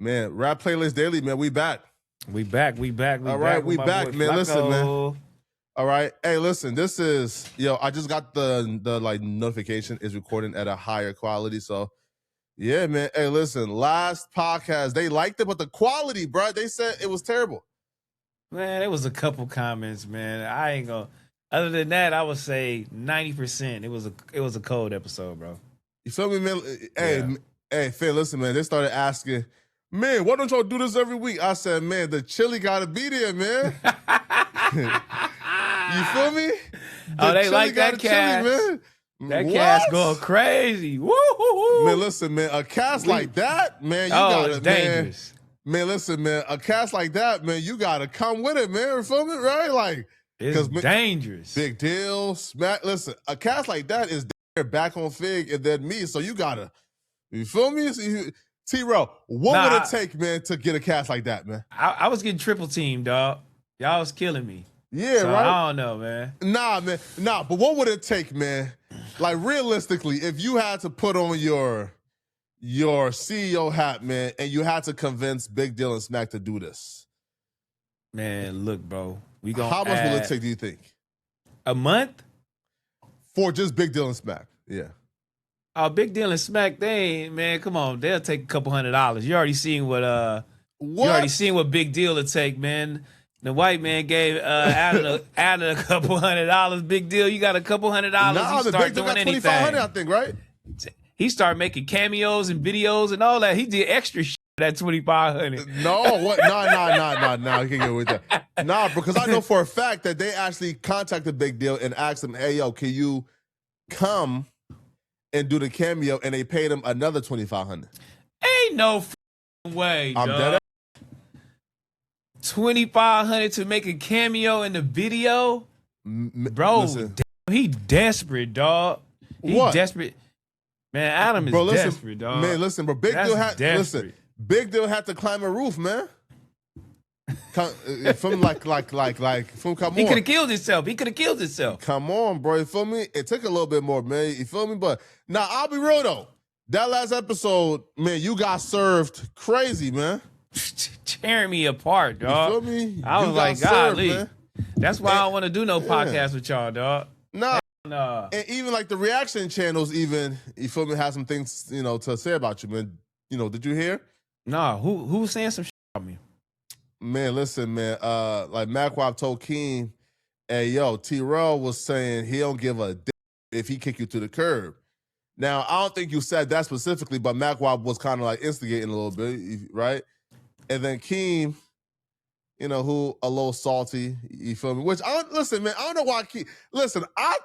Man, Rap Playlist Daily, man, we back. We back. All right, we back, man. Listen, man. All right. Hey, listen, this is, I just got the like notification is recording at a higher quality. So, yeah, man. Hey, listen, last podcast, they liked it, but the quality, bro, they said it was terrible. Man, there was a couple comments, man. I ain't gonna. Other than that, I would say 90%. It was a cold episode, bro. You feel me, man? Hey, Phil, listen, man. They started asking, man, why don't y'all do this every week? I said, man, the chili gotta be there, man. You feel me? They like that cast. Man. That cast going crazy. Woo! Man, listen, man, a cast like that, man, you gotta, it's dangerous. Man, listen, man, a cast like that, man, you gotta come with it, man. You feel me, right? Like, it's dangerous. Big deal, smack. Listen, a cast like that is back on Fig and then me, so you gotta, you feel me? T-Row, what would it take, man, to get a cast like that, man? I was getting triple teamed, dog. Y'all was killing me. Yeah, so right? I don't know, man. Nah, but what would it take, man? Like, realistically, if you had to put on your CEO hat, man, and you had to convince Big Deal and Smack to do this. Man, look, bro. How much will it take, do you think? A month? For just Big Deal and Smack, yeah. Oh, Big Deal and Smack, man, come on. They'll take a couple $100. You already seen what you already seen what Big Deal would take, man. The white man gave added a couple $100. Big Deal, you got a couple $100. Nah, the Big Deal got $2,500, I think, right? He started making cameos and videos and all that. He did extra shit that $2,500. No, what? Nah. You can't get with that. Nah, because I know for a fact that they actually contacted Big Deal and asked him, "Hey, yo, can you come and do the cameo?" And they paid him another $2,500. Ain't no way, I'm dead. $2,500 to make a cameo in the video, bro. Damn, he desperate, dog. He desperate. Man, Adam is desperate, dog. Man, listen, bro. Big Deal had to climb a roof, man. From come on. He could have killed himself. Come on, bro. You feel me? It took a little bit more, man. You feel me? But now I'll be real though. That last episode, man, you got served crazy, man. Tearing me apart, dog. You feel me? I was like, golly. That's why I don't want to do no podcast with y'all, dog. Nah. And even like the reaction channels, even, you feel me, have some things, to say about you, man. Did you hear? Nah, who's saying some shit about me? Man, listen, man. Like Macwap told Keem, hey, yo, T-Raw was saying he don't give a damn if he kick you to the curb. Now, I don't think you said that specifically, but Macwap was kind of like instigating a little bit, right? And then Keem, who a little salty, you feel me? Which, listen, man, I don't know why Keem, listen, I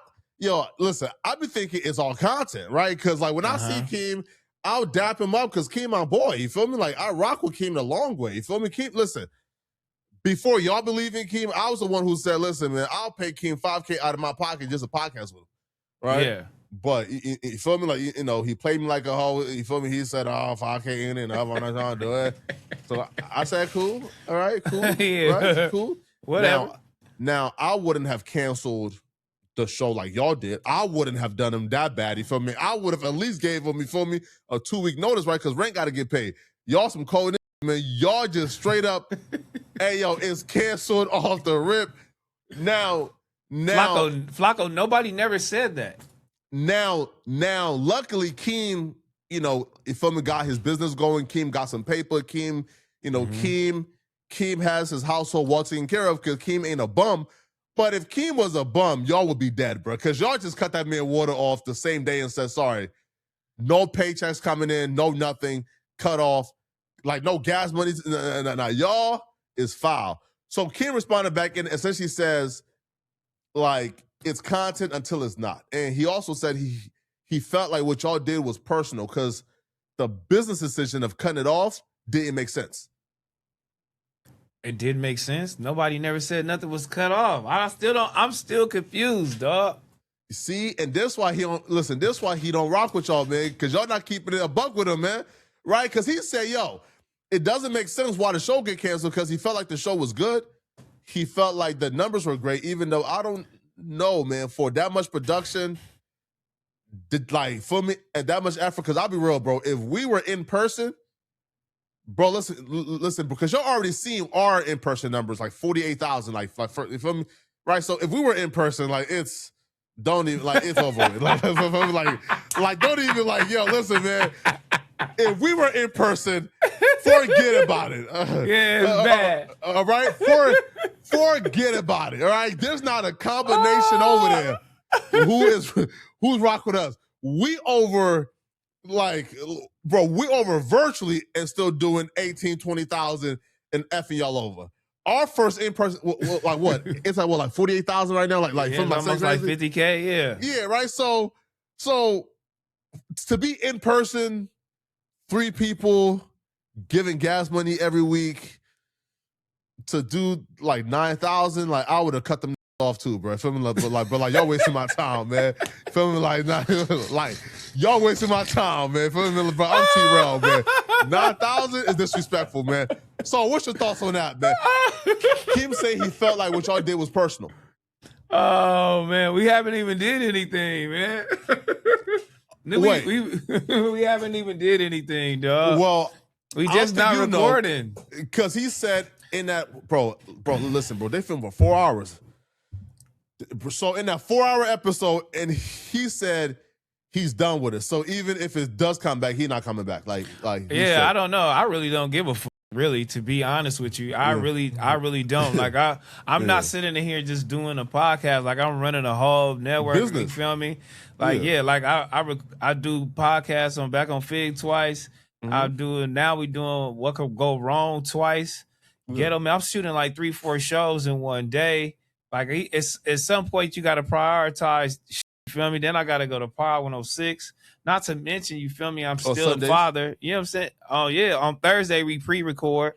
be thinking it's all content, right? Because, like, when I see Keem, I'll dap him up because Keem my boy, you feel me? Like, I rock with Keem the long way, you feel me? Keem, listen, before y'all believe in Keem, I was the one who said, listen, man, I'll pay Keem $5K out of my pocket just a podcast with him, right? Yeah. But, you feel me? Like, he played me like a hoe, you feel me? He said, oh, $5K in and I'm not trying to do it. So I said, cool, all right, cool, yeah. right, cool. Whatever. Now, I wouldn't have canceled the show like y'all did. I wouldn't have done him that bad, you feel me? I would have at least gave him, you feel me, a 2-week notice, right? Because rent got to get paid. Y'all some cold, man. Y'all just straight up, hey, yo, it's canceled off the rip. Now, Flacco, nobody never said that. Now, luckily, Keem, you feel me, got his business going. Keem got some paper. Keem, Keem has his household well taken care of because Keem ain't a bum. But if Keem was a bum, y'all would be dead, bro. Because y'all just cut that man water off the same day and said, sorry, no paychecks coming in, no nothing, cut off, like no gas money. Nah, y'all is foul. So Keem responded back and essentially says, like, it's content until it's not. And he also said he felt like what y'all did was personal because the business decision of cutting it off didn't make sense. It did make sense. Nobody never said nothing was cut off. I'm still confused, dog. See, and that's why he don't rock with y'all, man, because y'all not keeping it a buck with him, man. Right? Because he said, yo, it doesn't make sense why the show get canceled because he felt like the show was good. He felt like the numbers were great, even though I don't know, man, for that much production, for me, and that much effort, because I'll be real, bro, if we were in person, bro, listen, because you're already seeing our in-person numbers, like 48,000, like you feel me? Right? So if we were in person, like it's don't even like it's over with. Like don't even like, yo, listen, man. If we were in person, forget about it. Yeah, it's bad. All right? Forget about it. All right? There's not a combination over there who's rocking with us. We over virtually and still doing 18, 20,000 and effing y'all over. Our first in-person, like what? It's like what, like 48,000 right now? Like yeah, from almost like 50K, yeah. Yeah, right? So to be in person, 3 people giving gas money every week to do like 9,000, like I would have cut them off too, bro. Feel me? But y'all wasting my time, man. Feel me? Like y'all wasting my time, man. Feel me? Bro, I'm T-Rail, man. 9,000 is disrespectful, man. So what's your thoughts on that, man? Keem say he felt like what y'all did was personal. Oh man, we haven't even did anything, man. Wait. We haven't even did anything, dog. Well, we just not recording. Because he said in that, bro, listen, bro, they filmed for 4 hours. So in that 4-hour episode, and he said he's done with it. So even if it does come back, he's not coming back. Like yeah, I don't know. I really don't give a fuck. Really, to be honest with you, I really don't. Like I'm not sitting in here just doing a podcast. Like I'm running a whole network. Business. You feel me? Like like I do podcasts on Back on Fig twice. I do it now. We doing What Could Go Wrong twice. Ghetto man, I'm shooting like 3-4 shows in one day. Like it's at some point you got to prioritize. You feel me? Then I got to go to Power 106. Not to mention, you feel me? I'm still a father. You know what I'm saying? Oh yeah. On Thursday we pre-record.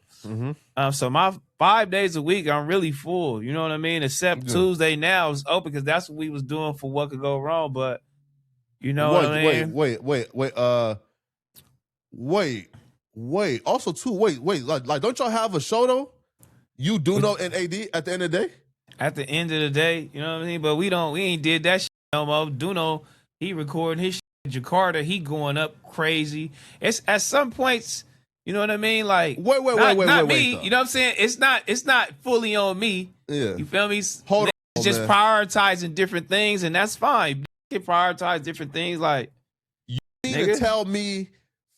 So my 5 days a week I'm really full. You know what I mean? Except Tuesday now is open because that's what we was doing for What Could Go Wrong. But you know what I mean? Wait. Also, too. Wait. Like, don't y'all have a show though? You do know in AD at the end of the day. At the end of the day, you know what I mean? But we ain't did that shit no more. Duno, he recording his shit in Jakarta. He going up crazy. It's at some points, you know what I mean? Like, wait, not me. me. You know what I'm saying? It's not fully on me. Yeah. You feel me? Hold on, just man. Prioritizing different things, and that's fine. You can prioritize different things. Like, you need to tell me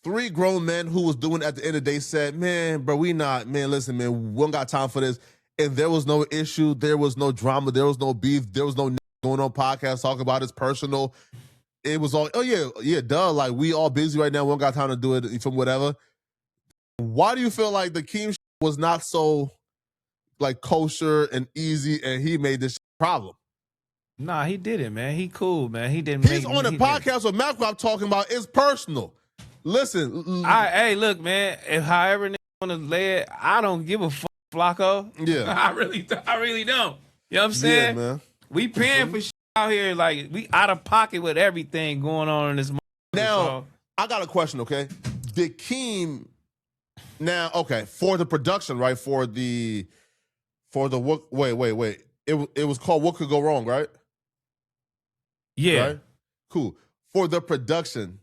3 grown men who was doing it at the end of the day said, man, bro, listen, man, we don't got time for this. And there was no issue. There was no drama. There was no beef. There was no going on podcast talking about his personal. It was all, oh yeah, duh. Like we all busy right now. We don't got time to do it from whatever. Why do you feel like the Keem was not so like kosher and easy and he made this problem? Nah, he didn't, man. He cool, man. He didn't. He's on a podcast with Mac I'm talking about is personal. Listen. Hey, look, man. If however they want to lay it, I don't give a fuck. Flacco. Yeah. I really don't. You know what I'm saying? Yeah, man. We paying for shit out here. Like, we out of pocket with everything going on in this month. Now, I got a question, okay? Did Keem now, okay, for the production, right? For the wait. It was called What Could Go Wrong, right? Yeah. Right? Cool. For the production,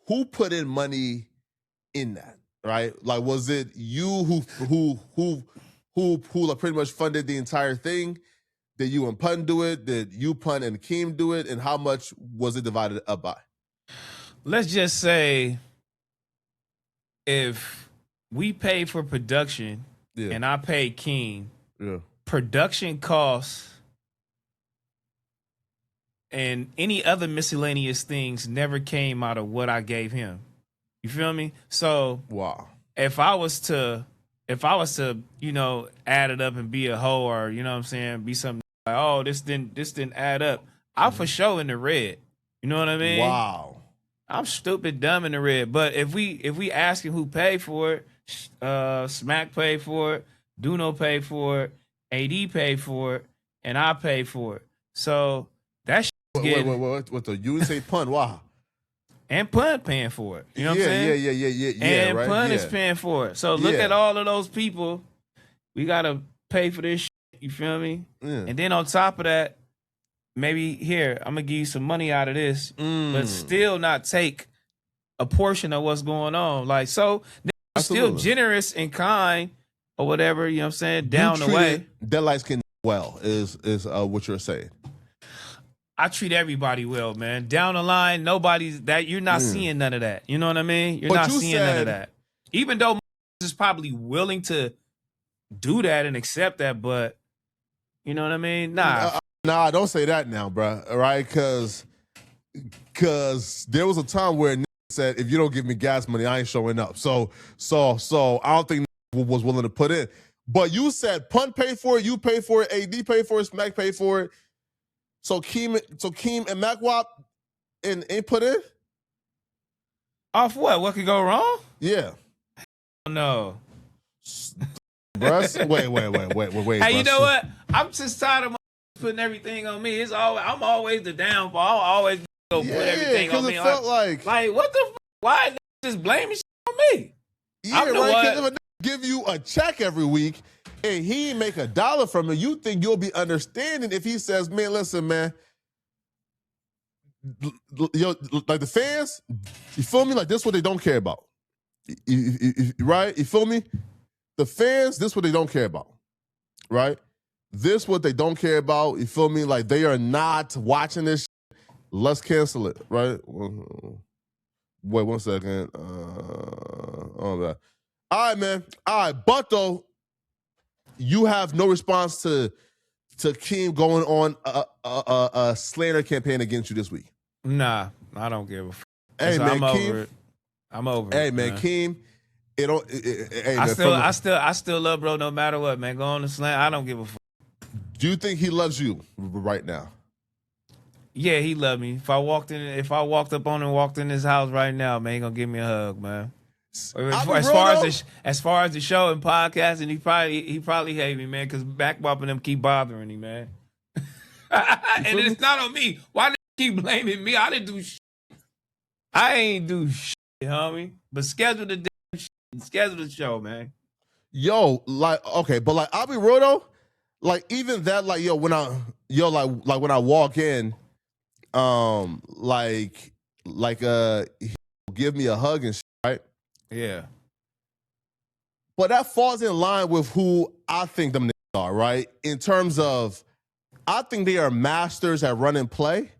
who put in money in that? Right, like was it you who like pretty much funded the entire thing? Did you and Pun do it? Did you, Pun, and Keem do it? And how much was it divided up by? Let's just say if we pay for production and I pay Keem, production costs and any other miscellaneous things never came out of what I gave him. You feel me? So wow. If I was to, you know, add it up and be a hoe or, you know what I'm saying, be something like, oh, this didn't add up, I'm for sure in the red. You know what I mean? Wow. I'm stupid dumb in the red. But if we asking who paid for it, Smack paid for it, Duno paid for it, AD paid for it, and I paid for it. So that shit wait, what the you say Pun? Wow. And Pun paying for it. You know what I'm saying? Yeah. And right? Pun is paying for it. So look at all of those people. We got to pay for this shit. You feel me? Yeah. And then on top of that, maybe here, I'm going to give you some money out of this, but still not take a portion of what's going on. Like, so, that's still generous and kind or whatever, you know what I'm saying, down the way. That light skin well is what you're saying. I treat everybody well, man. Down the line, nobody's that you're not seeing none of that. You know what I mean? You're not seeing none of that. Even though is probably willing to do that and accept that, but you know what I mean? Nah, don't say that now, bro. All right, because there was a time where said, if you don't give me gas money, I ain't showing up. So I don't think was willing to put in. But you said Punt paid for it, you paid for it, AD paid for it, Smack paid for it. So Keem and MacWop ain't put in? Off what? What could go wrong? Yeah. No. Bruh, wait. Hey, you know what? I'm just tired of putting everything on me. I'm always the downfall. I'm always go put everything on me. It felt like what the why just blaming shit on me? Yeah, right. Because if a give you a check every week and he make $1 from it, you think you'll be understanding if he says, man, listen, man, like the fans, you feel me? Like this is what they don't care about. Right? You feel me? The fans, this is what they don't care about. Right? This what they don't care about. You feel me? Like they are not watching this shit. Let's cancel it. Right? Wait 1 second. All right, man. All right, but though, you have no response to Keem going on a slander campaign against you this week. Nah, I don't give a fuck. Hey, man, I'm Keem, over it. I'm over hey, it. Man, Keem, I still love bro no matter what, man. Go on the slam. I don't give a fuck. Do you think he loves you right now? Yeah, he loved me. If I walked up on him and walked in his house right now, man, he gonna give me a hug, man. As far as the show and podcasting, he probably hate me, man, because backbopping them keep bothering him, man. And it's not on me. Why they keep blaming me? I didn't do shit. I ain't do shit, homie. But schedule the damn shit and schedule the show, man. Yo, like, okay, but like I'll be real though, like even that, like when I when I walk in, he'll give me a hug and shit, right? Yeah. But that falls in line with who I think them niggas are, right? In terms of, I think they are masters at run and play.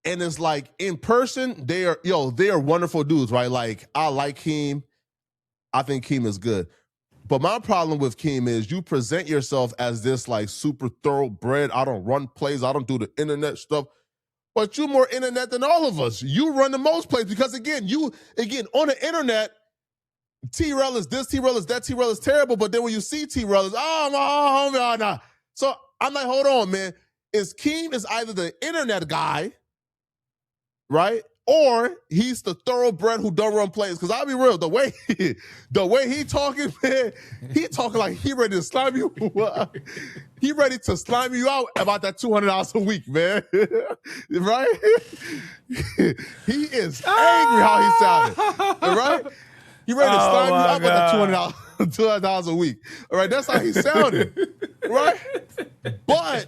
And it's like, in person, they are wonderful dudes, right? Like, I like Keem. I think Keem is good. But my problem with Keem is you present yourself as this, like, super thoroughbred. I don't run plays. I don't do the internet stuff. But you're more internet than all of us. You run the most plays because, again, on the internet, T-Rel is this, T-Rel is that, T-Rel is terrible. But then when you see T-Rel, it's, oh, my homie, nah. So I'm like, hold on, man. Keem is either the internet guy, right? Or he's the thoroughbred who don't run plays. Because I'll be real, the way he talking, man, he talking like he ready to slime you. He ready to slime you out about that $200 a week, man. Right? He is angry how he sounded. Right? He ready to slime you out about that $200 a week. All right, that's how he sounded. Right? But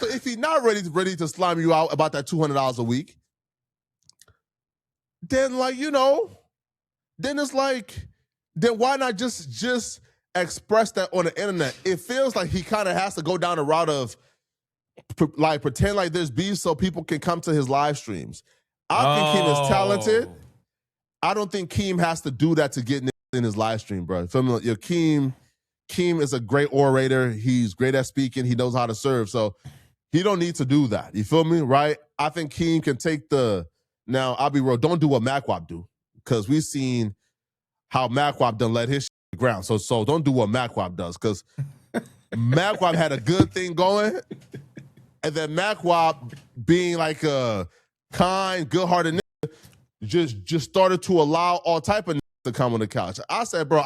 if he's not ready to slime you out about that $200 a week, then then it's like, then why not just express that on the internet? It feels like he kind of has to go down the route of like pretend like there's beef so people can come to his live streams. I think Keem is talented. I don't think Keem has to do that to get in his live stream, bro. Keem is a great orator. He's great at speaking. He knows how to serve. So he don't need to do that. You feel me? Right? I think Keem can take now, I'll be real, don't do what MacWop do. Because we've seen how MacWop done let his shit to the ground. So don't do what MacWop does. Because MacWop had a good thing going. And then MacWop, being like a kind, good-hearted nigga, just started to allow all type of niggas to come on the couch. I said, bro,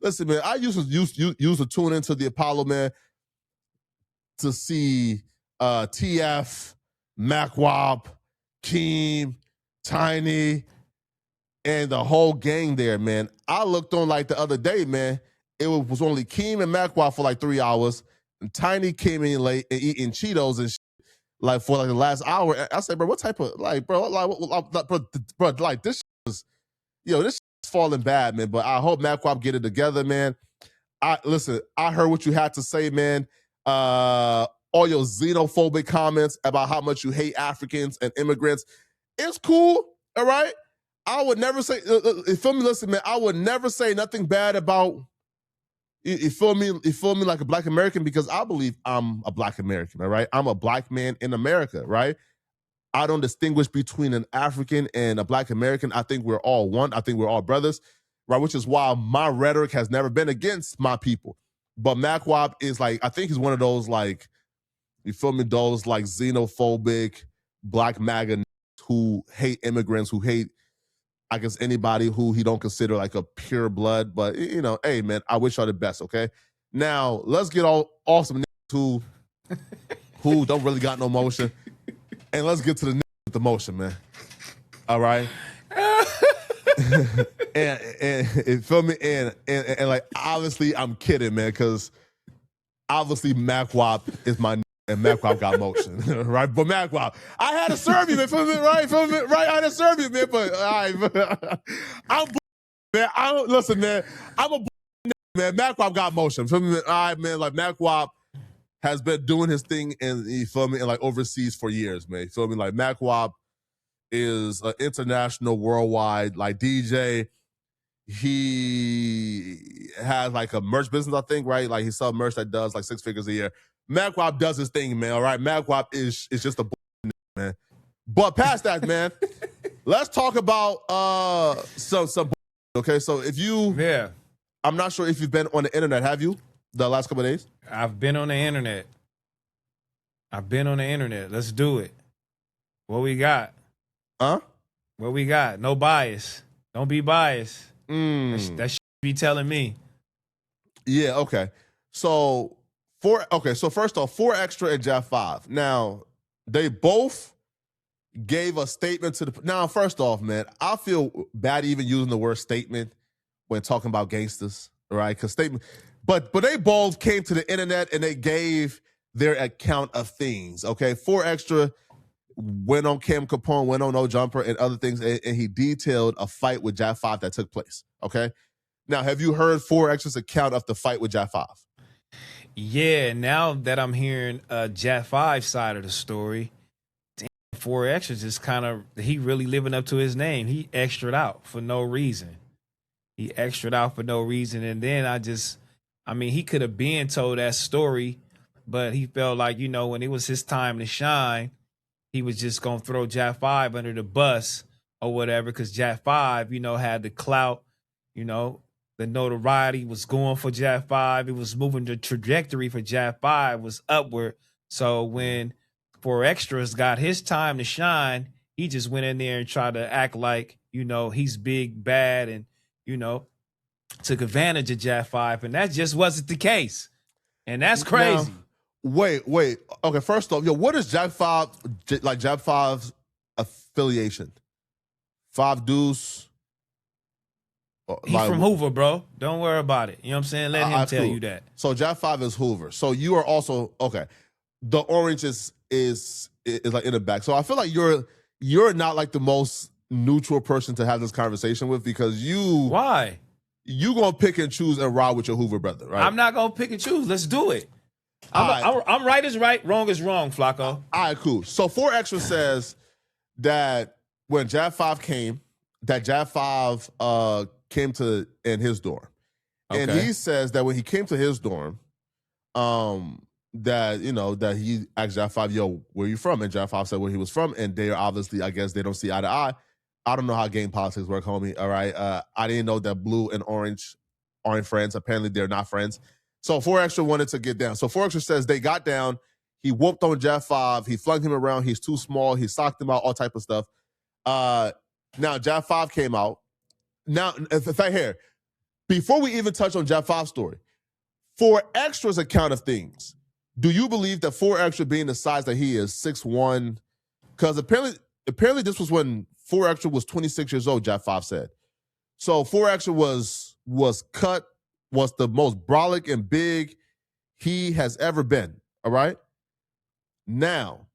listen, man, I used to tune into the Apollo, man, to see TF, MacWop, Keem, Tiny, and the whole gang there, man. I looked on like the other day, man. It was only Keem and MacWop for like 3 hours. And Tiny came in late and eating Cheetos and shit, like for like the last hour. I said, bro, what type of bro, like this shit was, this it's falling bad, man. But I hope MacWap get it together, man. I heard what you had to say, man. All your xenophobic comments about how much you hate Africans and immigrants. It's cool, all right? I would never say, you feel me? Listen, man, I would never say nothing bad about, you feel me? You feel me, like a Black American, because I believe I'm a Black American, all right? I'm a Black man in America, right? I don't distinguish between an African and a Black American. I think we're all one. I think we're all brothers, right? Which is why my rhetoric has never been against my people. But MacWap is like, I think he's one of those, like, you feel me, those like xenophobic Black MAGA who hate immigrants, who hate, I guess, anybody who he don't consider like a pure blood. But, you know, hey, man, I wish y'all the best, okay? Now, let's get all awesome who don't really got no motion. And let's get to the with the motion, man. All right? and feel me? And like, obviously, I'm kidding, man, because obviously MacWap is my and MacWap got motion, right? But MacWap, I had to serve you, man. Feel me, right? Feel me, right? I had to serve you, man. But all right, I'm man. I don't listen, man. I'm a man. MacWap got motion. Feel me, all right, man. Like MacWap has been doing his thing in, you feel me, and like overseas for years, man. You feel me? Like MacWap is an international, worldwide like DJ. He has like a merch business, I think, right? Like he sells merch that does like 6 figures a year. MacWap does his thing, man. All right, MacWap is just a man. But past that, man, let's talk about some. Okay, so if you, I'm not sure if you've been on the internet. Have you the last couple of days? I've been on the internet. Let's do it. What we got? Huh? What we got? No bias. Don't be biased. That should be telling me. Yeah, okay. So first off, 4 Extra and Jeff 5. Now, they both gave a statement to the. Now, first off, man, I feel bad even using the word statement when talking about gangsters, right? Because statement, but they both came to the internet and they gave their account of things. Okay, 4 Extra went on Cam Capone, went on No Jumper and other things, and he detailed a fight with Jack 5 that took place. Okay, now have you heard 4 Extra's account of the fight with Jack 5? Yeah, now that I'm hearing Jack 5's side of the story, damn, 4 Extras just kind of, he really living up to his name. He extra'd out for no reason. And then I mean, he could have been told that story, but he felt like, you know, when it was his time to shine, he was just going to throw Jack 5 under the bus or whatever, because Jack 5, you know, had the clout, you know, the notoriety was going for Jack 5. It was moving, the trajectory for Jack 5 was upward. So when 4 Extras got his time to shine, he just went in there and tried to act like, you know, he's big, bad, and, you know, took advantage of Jack 5. And that just wasn't the case. And that's crazy. Now, wait. Okay, first off, what is Jack 5, like Jack 5's affiliation? 5 Deuce? He's like, from Hoover, bro. Don't worry about it. You know what I'm saying? Let him tell you that. So Jack 5 is Hoover. So you are also, okay. The orange is like in the back. So I feel like you're not like the most neutral person to have this conversation with, because Why? You gonna pick and choose and ride with your Hoover brother, right? I'm not gonna pick and choose. Let's do it. I'm right is right, wrong is wrong, Flacco. All right, cool. So 4 Extra says that when Jack 5 came, that Jack 5 came to in his dorm. Okay. And he says that when he came to his dorm, that, you know, that he asked Jack 5, yo, where you from? And Jack 5 said where he was from. And they are obviously, I guess they don't see eye to eye. I don't know how game politics work, homie. All right. I didn't know that blue and orange aren't friends. Apparently they're not friends. So 4 Extra wanted to get down. So 4 Extra says they got down. He whooped on Jack 5. He flung him around. He's too small. He socked him out, all type of stuff. Now Jack 5 came out. Now, if I hear, before we even touch on Jack 5's story, 4 Extra's account of things, do you believe that 4 Extra, being the size that he is, 6'1", because apparently this was when 4 Extra was 26 years old, Jack 5 said. So 4 Extra was cut, was the most brolic and big he has ever been, all right? Now,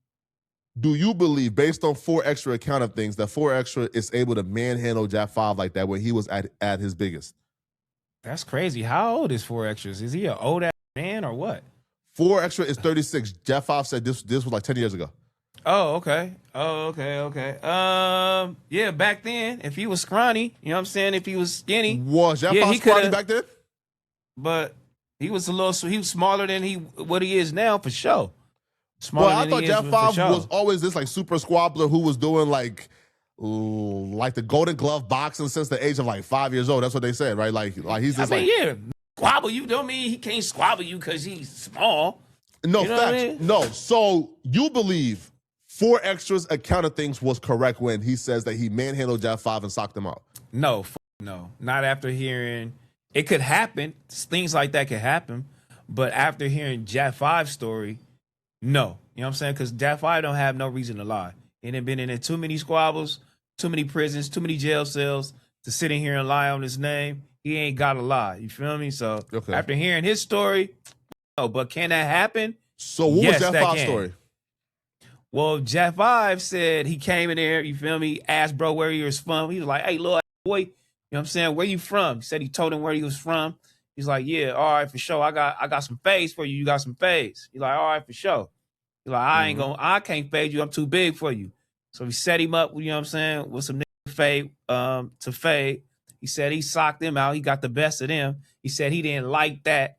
Do you believe, based on 4Extra account of things, that 4Extra is able to manhandle Jack 5 like that when he was at his biggest? That's crazy. How old is 4Extras? Is he an old ass man or what? 4Extra is 36. Jack 5 said this was like 10 years ago. Oh, okay. Yeah, back then, if he was scrawny, you know what I'm saying? If he was skinny. Was Jack 5 scrawny back then? But he was he was smaller than what he is now for sure. Smaller I thought Jack 5 was always this like super squabbler who was doing like the Golden Glove boxing since the age of like 5 years old. That's what they said, right? Like he's just squabble you. Don't mean he can't squabble you because he's small. No, you know facts. What I mean? No. So you believe 4Extra's account of things was correct when he says that he manhandled Jack 5 and socked him out? No, not after hearing. It could happen. Things like that could happen. But after hearing Jack 5's story, no. You know what I'm saying? Because Jack 5 don't have no reason to lie. He done been in too many squabbles, too many prisons, too many jail cells to sit in here and lie on his name. He ain't got to lie. You feel me? So after hearing his story, no. But can that happen? So what was Jack 5's story? Well, Jack 5 said he came in there, you feel me, asked bro where he was from. He was like, hey, little boy, you know what I'm saying? Where you from? He said he told him where he was from. He's like, yeah, all right, for sure. I got some fades for you. You got some fades. He's like, all right, for sure. He's like, I can't fade you. I'm too big for you. So he set him up, you know what I'm saying, with some fade to fade. He said he socked him out. He got the best of them. He said he didn't like that.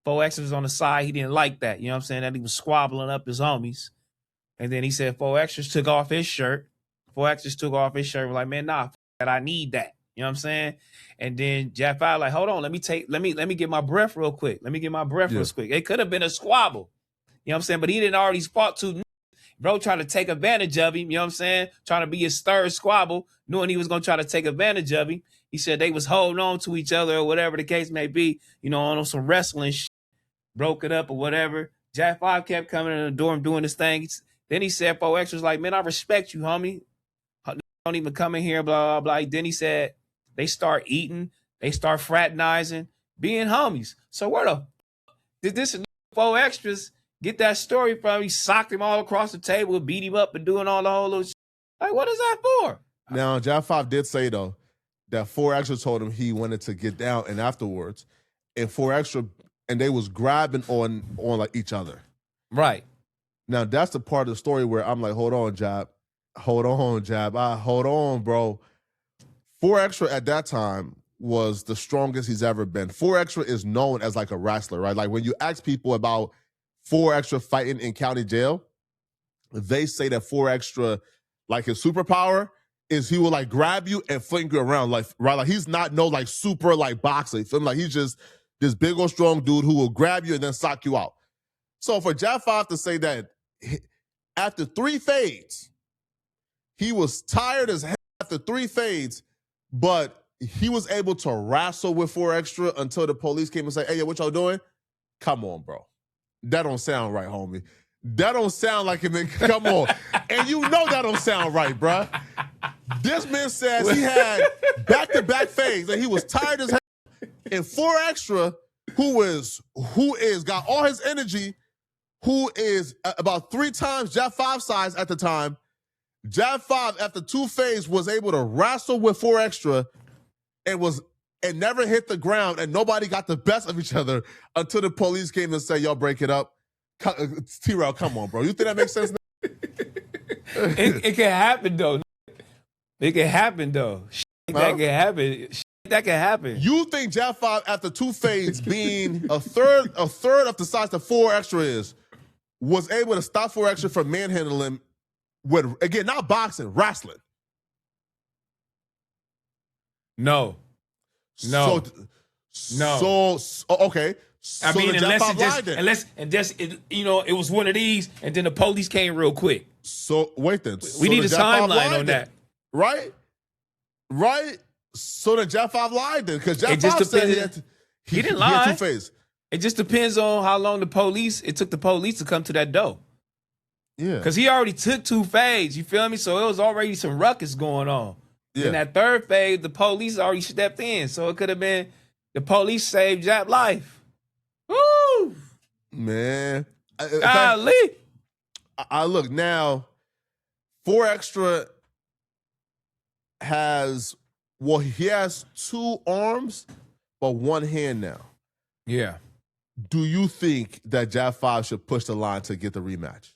4X was on the side. He didn't like that. You know what I'm saying? That he was squabbling up his homies. And then he said 4Extras took off his shirt. 4Extras took off his shirt. We're like, man, nah, that I need that. You know what I'm saying? And then Jack 5 like, hold on, let me get my breath real quick. Let me get my breath real quick. It could have been a squabble. You know what I'm saying? But he didn't already fought to bro trying to take advantage of him. You know what I'm saying? Trying to be his third squabble, knowing he was going to try to take advantage of him. He said they was holding on to each other or whatever the case may be, you know, on some wrestling shit, broke it up or whatever. Jack 5 kept coming in the door and doing his thing. Then he said, 4X was like, man, I respect you, homie. Don't even come in here, blah, blah, blah. Then he said, they start eating. They start fraternizing, being homies. So where the did this 4Extras get that story from? He socked him all across the table, beat him up and doing all the whole little shit. Like, what is that for? Now, Jack 5 did say, though, that 4Extra told him he wanted to get down and afterwards. And 4Extra, and they was grabbing on like each other. Right. Now, that's the part of the story where I'm like, hold on, Jab. Hold on, Jab. Hold on, bro. 4Extra at that time was the strongest he's ever been. 4Extra is known as like a wrestler, right? Like when you ask people about 4Extra fighting in county jail, they say that 4Extra, like his superpower is he will like grab you and fling you around, like right? Like he's not no like super like boxer. You feel me? Like he's just this big old strong dude who will grab you and then sock you out. So for Jack 5 to say that after 3 fades, he was tired as hell after 3 fades, but he was able to wrestle with 4Extra until the police came and said, hey, yo, what y'all doing? Come on, bro. That don't sound right, homie. That don't sound like it, man. Come on. And you know that don't sound right, bro. This man says he had back-to-back fades and he was tired as hell. And 4Extra, who is got all his energy, who is about 3 times Jack 5 size at the time, Jack 5 after 2 fades was able to wrestle with 4Extra and never hit the ground, and nobody got the best of each other until the police came and said, y'all break it up. T-Rail, come on, bro. You think that makes sense? It can happen, though. It can happen, though. That can happen. That can happen. You think Jack 5 after 2 fades being a third of the size that 4Extra is, was able to stop 4Extra from manhandling him with, again, not boxing, wrestling? No. So okay. So I mean, unless it was one of these, and then the police came real quick. So wait then. We need a timeline on that. Right? So then Jack 5 lied then, because Jack 5 said he didn't lie. He had 2 phases. It just depends on how long it took the police to come to that door. Yeah. Because he already took 2 fades, you feel me? So it was already some ruckus going on. Yeah. In that 3rd phase, the police already stepped in. So it could have been the police saved Jack's life. Woo! Man. Golly. I look now, 4 Extra has he has 2 arms, but 1 hand now. Yeah. Do you think that Jav 5 should push the line to get the rematch?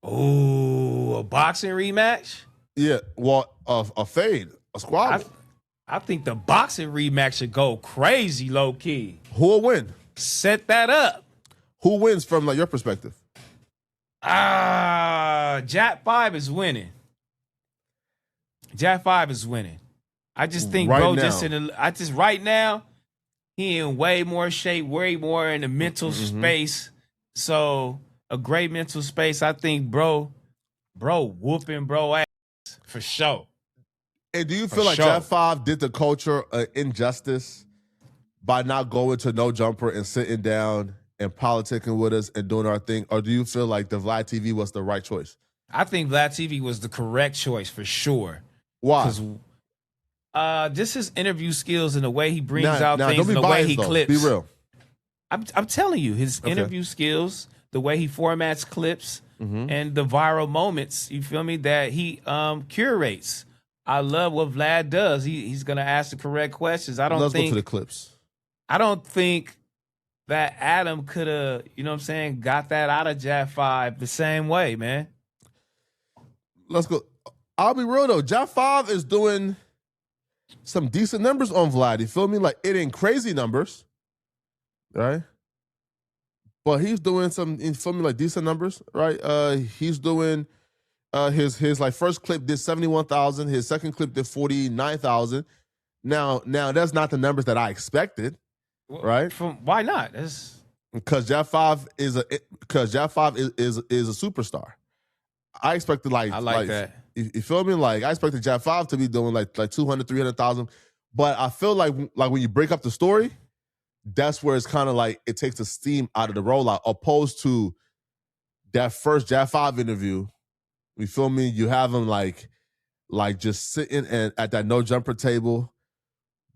Oh, a boxing rematch? Yeah, well, a fade, a squabble. I think the boxing rematch should go crazy, low key. Who'll win? Set that up. Who wins from like your perspective? Jack 5 is winning. Jack 5 is winning. I just think, right bro, now. right now, he in way more shape, way more in the mental space. So a great mental space. I think, bro, whooping bro ass for sure. And do you feel like Jav 5 did the culture an injustice by not going to No Jumper and sitting down and politicking with us and doing our thing? Or do you feel like the Vlad TV was the right choice? I think Vlad TV was the correct choice for sure. Why? Because just his interview skills and the way he brings out things and the way he clips. Be real. I'm telling you, his interview skills, the way he formats clips, and the viral moments, you feel me, that he curates. I love what Vlad does. He's gonna ask the correct questions. Let's go to the clips. I don't think that Adam could have, you know what I'm saying, got that out of Jav 5 the same way, man. Let's go. I'll be real though. Jav 5 is doing some decent numbers on Vlad. You feel me? Like, it ain't crazy numbers, right? But he's doing some, you feel me, like decent numbers, right? He's doing his like first clip did 71,000. His second clip did 49,000. Now that's not the numbers that I expected, right? Why not? Because Jav 5 is a superstar. I expected I like that. You feel me? Like, I expected Jav 5 to be doing like 200, 300,000. But I feel like when you break up the story, that's where it's kind of like it takes the steam out of the rollout, opposed to that first Jav 5 interview. You feel me? You have him like just sitting at that No Jumper table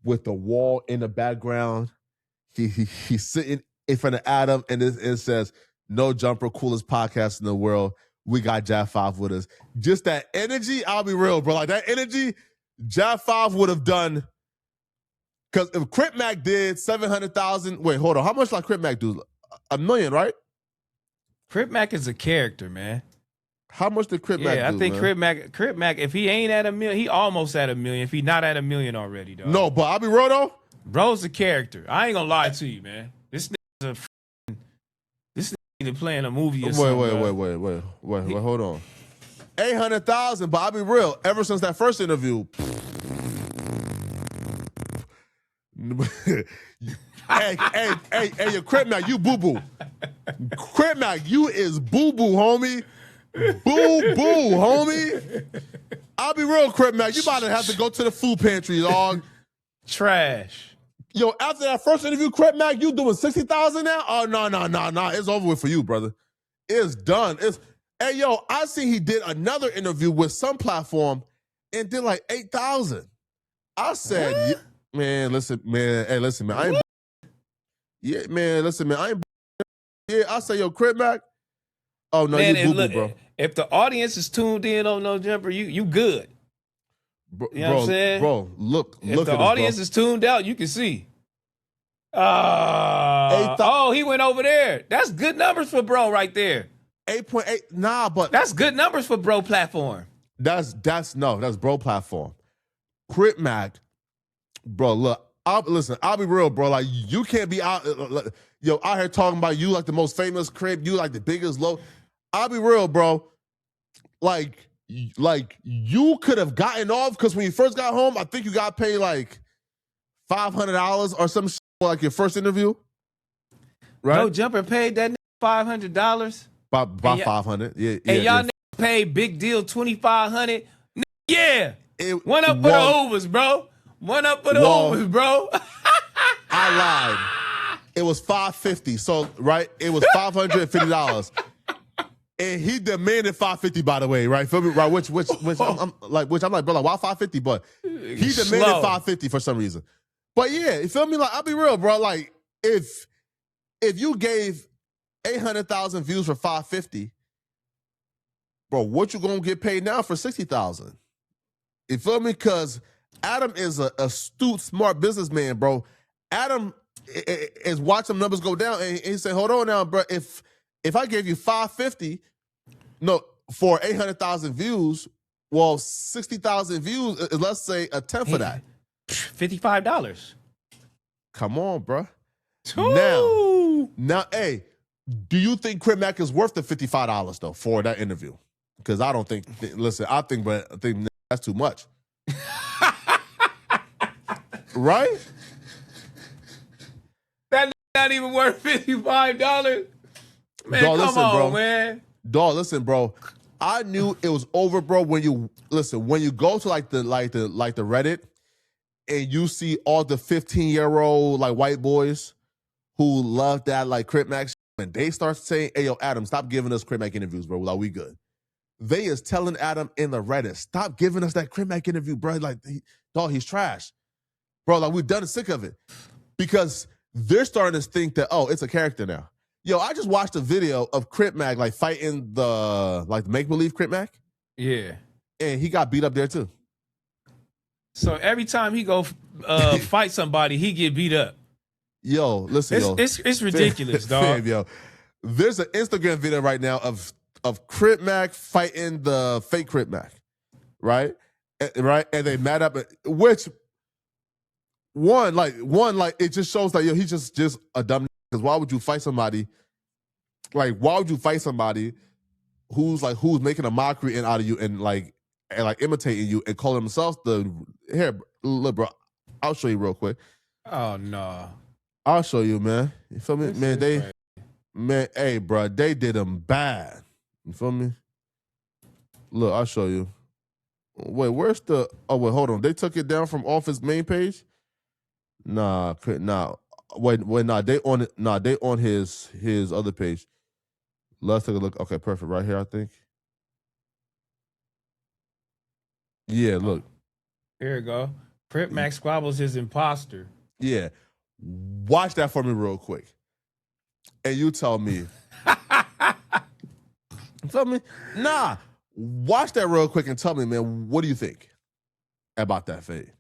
with the wall in the background. He's sitting in front of Adam, and it says, "No Jumper, coolest podcast in the world. We got Jav 5 with us." Just that energy, I'll be real, bro. Like, that energy, Jav 5 would have done. Because if Crip Mac did 700,000, wait, hold on. How much like Crip Mac do? $1 million, right? Crip Mac is a character, man. How much did Crip Mac do? Yeah, I think man? Crip Mac, if he ain't at $1 million, he almost at $1 million. If he not at $1 million already, dog. No, but I'll be real though. Bro's a character. I ain't gonna lie to you, man. This nigga playing a movie or something. Wait, hold on. 800,000, but I'll be real. Ever since that first interview, hey, Crip Mac, you boo-boo. Crip Mac, you is boo-boo, homie. Boo-boo, homie. I'll be real, Crip Mac, you about to have to go to the food pantry, dog. Trash. Yo, after that first interview, Crip Mac, you doing 60,000 now? Oh, no. It's over with for you, brother. It's done. Hey, yo, I see he did another interview with some platform and did like 8,000. I said, man, listen, man. Hey, listen, man. I ain't. Yeah, man, listen, man. I ain't. Yeah, I say, yo, Crip Mac. Oh, no, man, you boo-boo, bro. If the audience is tuned in on No Jumper, you good. You know what I'm saying? Bro, look if at the this, audience bro. is tuned out, you can see. Oh, he went over there. That's good numbers for bro right there. 8.8. Nah, but that's good numbers for bro platform. That's bro platform. Crip Mac, bro, look, I'll be real, bro. Like, you can't be out here talking about you like the most famous Crip, you like the biggest low. I'll be real, bro. Like you could have gotten off, because when you first got home, I think you got paid like $500 or some shit for like your first interview. Right? No Jumper paid that $500. By 500. Yeah. And y'all niggas paid Big Deal $2,500. Yeah. One up for the overs, bro. One up for the overs, bro. I lied. It was $550. So, right? It was $550. And he demanded $550, by the way, right? Feel me? Right? Which I'm like, bro, like, why $550? But he demanded $550 for some reason. But yeah, you feel me? Like, I'll be real, bro. Like, if you gave 800,000 views for $550, bro, what you gonna get paid now for 60,000? You feel me? Because Adam is a astute, smart businessman, bro. Adam is watching numbers go down, and he said, "Hold on now, bro. If I gave you 550, no, for 800,000 views, well, 60,000 views is, let's say, a tenth of that. $55. Come on, bro. Ooh. Now, hey, do you think Crip Mac is worth the $55 though for that interview? Because I don't think. Listen, I think that's too much. Right? That's not even worth $55. Man, Dog, come listen, on, bro. man. Dog, listen, bro. I knew it was over, bro. When you go to like the Reddit and you see all the 15-year-old like white boys who love that like Crip Mac shit, and they start saying, "Hey, yo, Adam, stop giving us Crip Mac interviews, bro. Like, we good." They is telling Adam in the Reddit, "Stop giving us that Crip Mac interview, bro. Like, dog, he's trash, bro. Like, we've done sick of it," because they're starting to think that, oh, it's a character now. Yo, I just watched a video of Crip Mac like fighting the make-believe Crip Mac. Yeah. And he got beat up there too. So every time he go fight somebody, he get beat up. Yo, listen, it's ridiculous, dog. Fam, yo, there's an Instagram video right now of Crip Mac fighting the fake Crip Mac, right? Right, and they mad up, which one it just shows that, yo, he's just a dumb. Because why would you fight somebody? Like, why would you fight somebody who's making a mockery out of you and imitating you and calling themselves here? Look, bro, I'll show you real quick. Oh no, I'll show you, man. You feel me, man? Hey, bro, they did him bad. You feel me? Look, I'll show you. Wait, where's the? Oh wait, hold on. They took it down from off his main page. Nah. Wait, nah, they on it. Nah, they on his other page. Let's take a look. Okay, perfect. Right here, I think. Yeah, look. Here we go. Crip Mac squabbles his imposter. Yeah. Watch that for me real quick. And you tell me. Tell me? Nah. Watch that real quick and tell me, man, what do you think about that fade?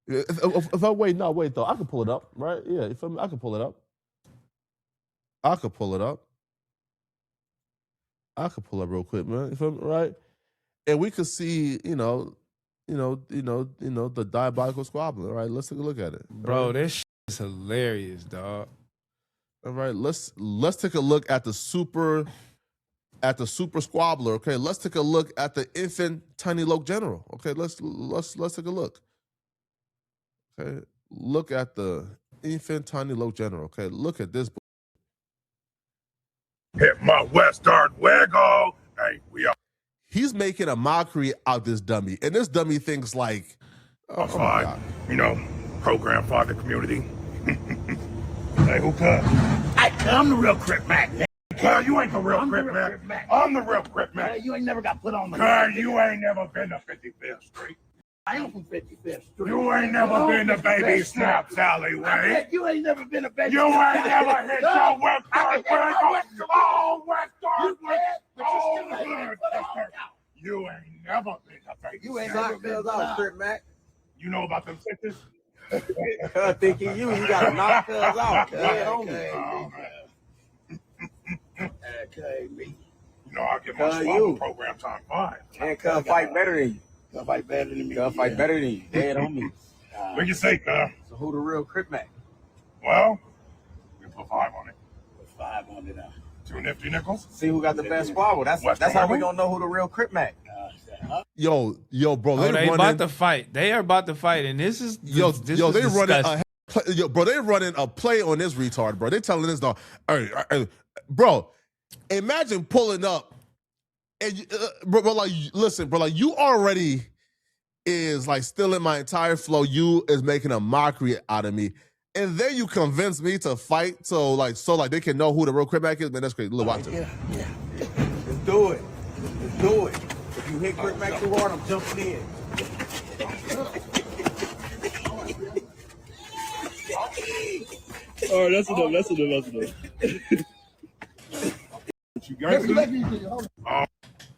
If I wait though, I can pull it up, right? Yeah, I can pull it up. I could pull it up real quick, man. Right? And we could see, the diabolical squabbling. All right, let's take a look at it. Bro, right? This shit is hilarious, dog. All right, let's take a look at the super squabbler. Okay, let's take a look at the infant Tiny Loke General. Okay, let's take a look. Okay, look at the infant Tiny Loke General. Okay, look at this. Hit my Western wiggle. Hey, we are. He's making a mockery out this dummy, and this dummy thinks like, oh my God. Program for the community. Hey, who cut? I'm the real Crip Mac. Cuz, you ain't the real Crip Mac. I'm the real Crip Mac. You ain't never got put on the. Cuz, you ain't never been to 55th Street. I am from 55th Street. You ain't never been to Baby Snap's alleyway. You ain't never been to Baby You Snap's ain't never hit your Western wiggle. Oh, Western wiggle. You ain't never been to Baby You ain't Snap's. never been to Crip Mac. You know about them sisters? Thinking you gotta knock us out. Okay, me. I'll get my swallow program time 5. And cuz fight better than you. Cuz fight better than me. Cuz fight better than you. Dead on me. What you say, cuz? So who the real Crip Mac? Well, we put 5 on it. Put 5 on it now. 2 nifty nickels. See who got the best squabble. That's how we gonna know who the real Crip Mac. Yo, bro, they about to fight. They are about to fight, and this is they running a play on this retard, bro. They telling this dog, hey, bro, imagine pulling up, and bro, like, listen, bro, like, you already is like stealing my entire flow. You is making a mockery out of me, and then you convince me to fight so they can know who the real Crip Mac is. Man, that's crazy. Look, watch it. Yeah. Let's do it. If you hit Crip Mac too hard, I'm jumping in. All right, that's enough. What you guys do?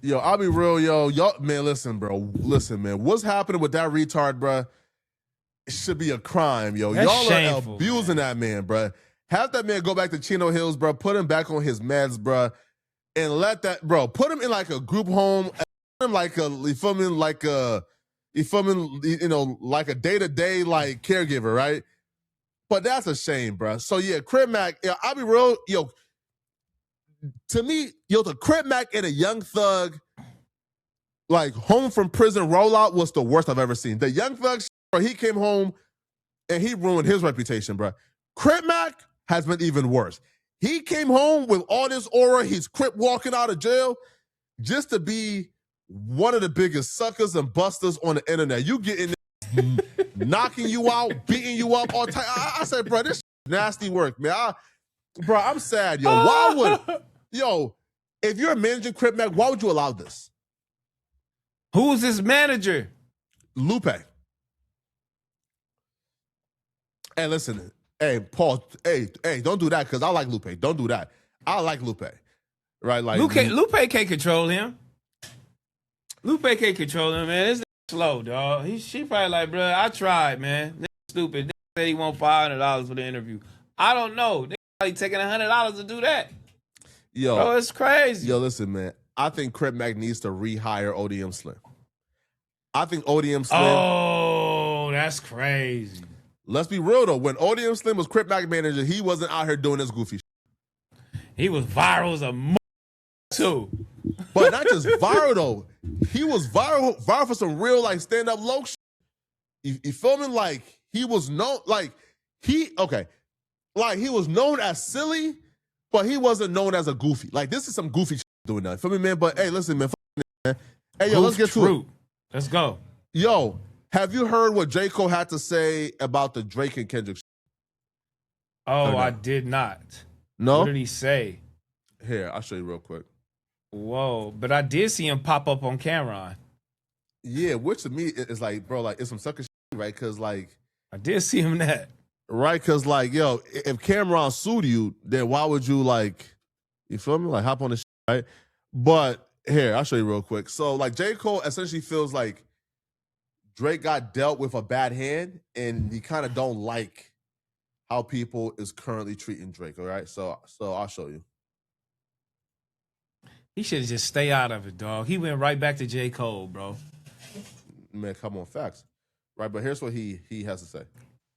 Yo, I'll be real, yo. Y'all, man, listen, bro. Listen, man. What's happening with that retard, bro? It should be a crime, yo. That's Y'all shameful, are abusing that man, bro. Have that man go back to Chino Hills, bro. Put him back on his meds, bro. And let that, bro, put him in like a group home. Put him like a, you feel me, like a, you feel me, you know, like a day-to-day, like, caregiver, right? But that's a shame, bro. So, yeah, Crip Mac, yeah, I'll be real, yo, to me, yo, the Crip Mac and a Young Thug, like, home from prison rollout was the worst I've ever seen. The Young Thug, bro, he came home and he ruined his reputation, bro. Crip Mac has been even worse. He came home with all this aura. He's Crip walking out of jail just to be one of the biggest suckers and busters on the internet. You getting knocking you out, beating you up all the time. I said, bro, this nasty work, man. Bro, I'm sad, yo. Why would, yo, if you're managing Crip Mac, why would you allow this? Who's his manager? Lupe. Hey, listen. Hey, Paul. Hey, don't do that because I like Lupe. Don't do that. I like Lupe. Right? Like Lupe can't control him. Lupe can't control him, man. This slow, dog. She probably like, bro, I tried, man. This stupid. They said he want $500 for the interview. I don't know. They probably taking $100 to do that. Yo, bro, it's crazy. Yo, listen, man. I think Crip Mac needs to rehire ODM Slim. I think ODM Slim. Oh, that's crazy. Let's be real though. When ODM Slim was Crip Mac manager, he wasn't out here doing this goofy shit. He was viral as a too. But not just viral though. He was viral for some real like stand-up low shit. You feel me? Like he was known, like he was known as silly, but he wasn't known as a goofy. Like this is some goofy shit doing that. Feel me, man? But hey, listen, man. Hey, yo, let's get to it. Let's go. Yo, have you heard what J. Cole had to say about the Drake and Kendrick shit? Oh, no? I did not. No? What did he say? Here, I'll show you real quick. Whoa, but I did see him pop up on Cameron. Yeah, which to me is like, bro, like it's some sucker shit, right? Because like I did see him that. Right, because like, yo, if Cameron sued you, then why would you like, you feel me? Like hop on the shit, right? But here, I'll show you real quick. So like J. Cole essentially feels like Drake got dealt with a bad hand and he kind of don't like how people is currently treating Drake, all right? So I'll show you. He should have just stay out of it, dog. He went right back to J. Cole, bro. Man, come on, facts. Right, but here's what he has to say.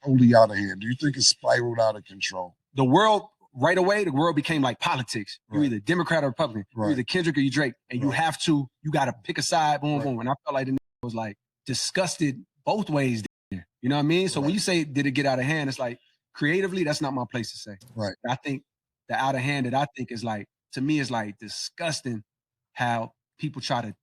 Totally out of hand. Do you think it's spiraled out of control? The world, right away, the world became like politics. You're either Democrat or Republican. Right. You're either Kendrick or you Drake. And you have to, you got to pick a side, boom, boom. And I felt like the was like disgusted both ways there. You know what I mean? So when you say, did it get out of hand? It's like, creatively, that's not my place to say. Right. I think the out of hand that I think is like, to me, is like disgusting how people try to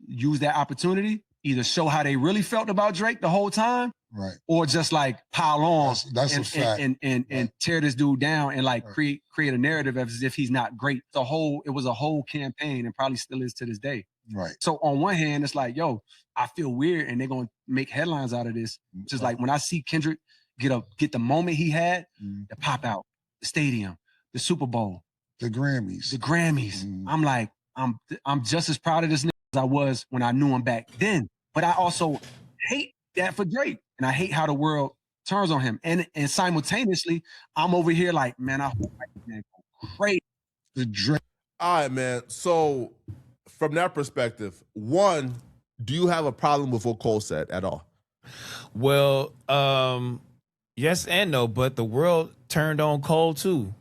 use that opportunity, either show how they really felt about Drake the whole time, right, or just like pile on that's a fact. And tear this dude down and like create a narrative as if he's not great. It was a whole campaign and probably still is to this day. Right. So on one hand, it's like, yo, I feel weird and they're gonna make headlines out of this. Just like when I see Kendrick get the moment he had, the pop out, the stadium, the Super Bowl, the Grammys. I'm like, I'm just as proud of this nigga as I was when I knew him back then. But I also hate that for Drake. And I hate how the world turns on him. And simultaneously, I'm over here like, man, I hope I can go crazy. The Drake. All right, man. So from that perspective, one, do you have a problem with what Cole said at all? Well, yes and no, but the world turned on Cole too.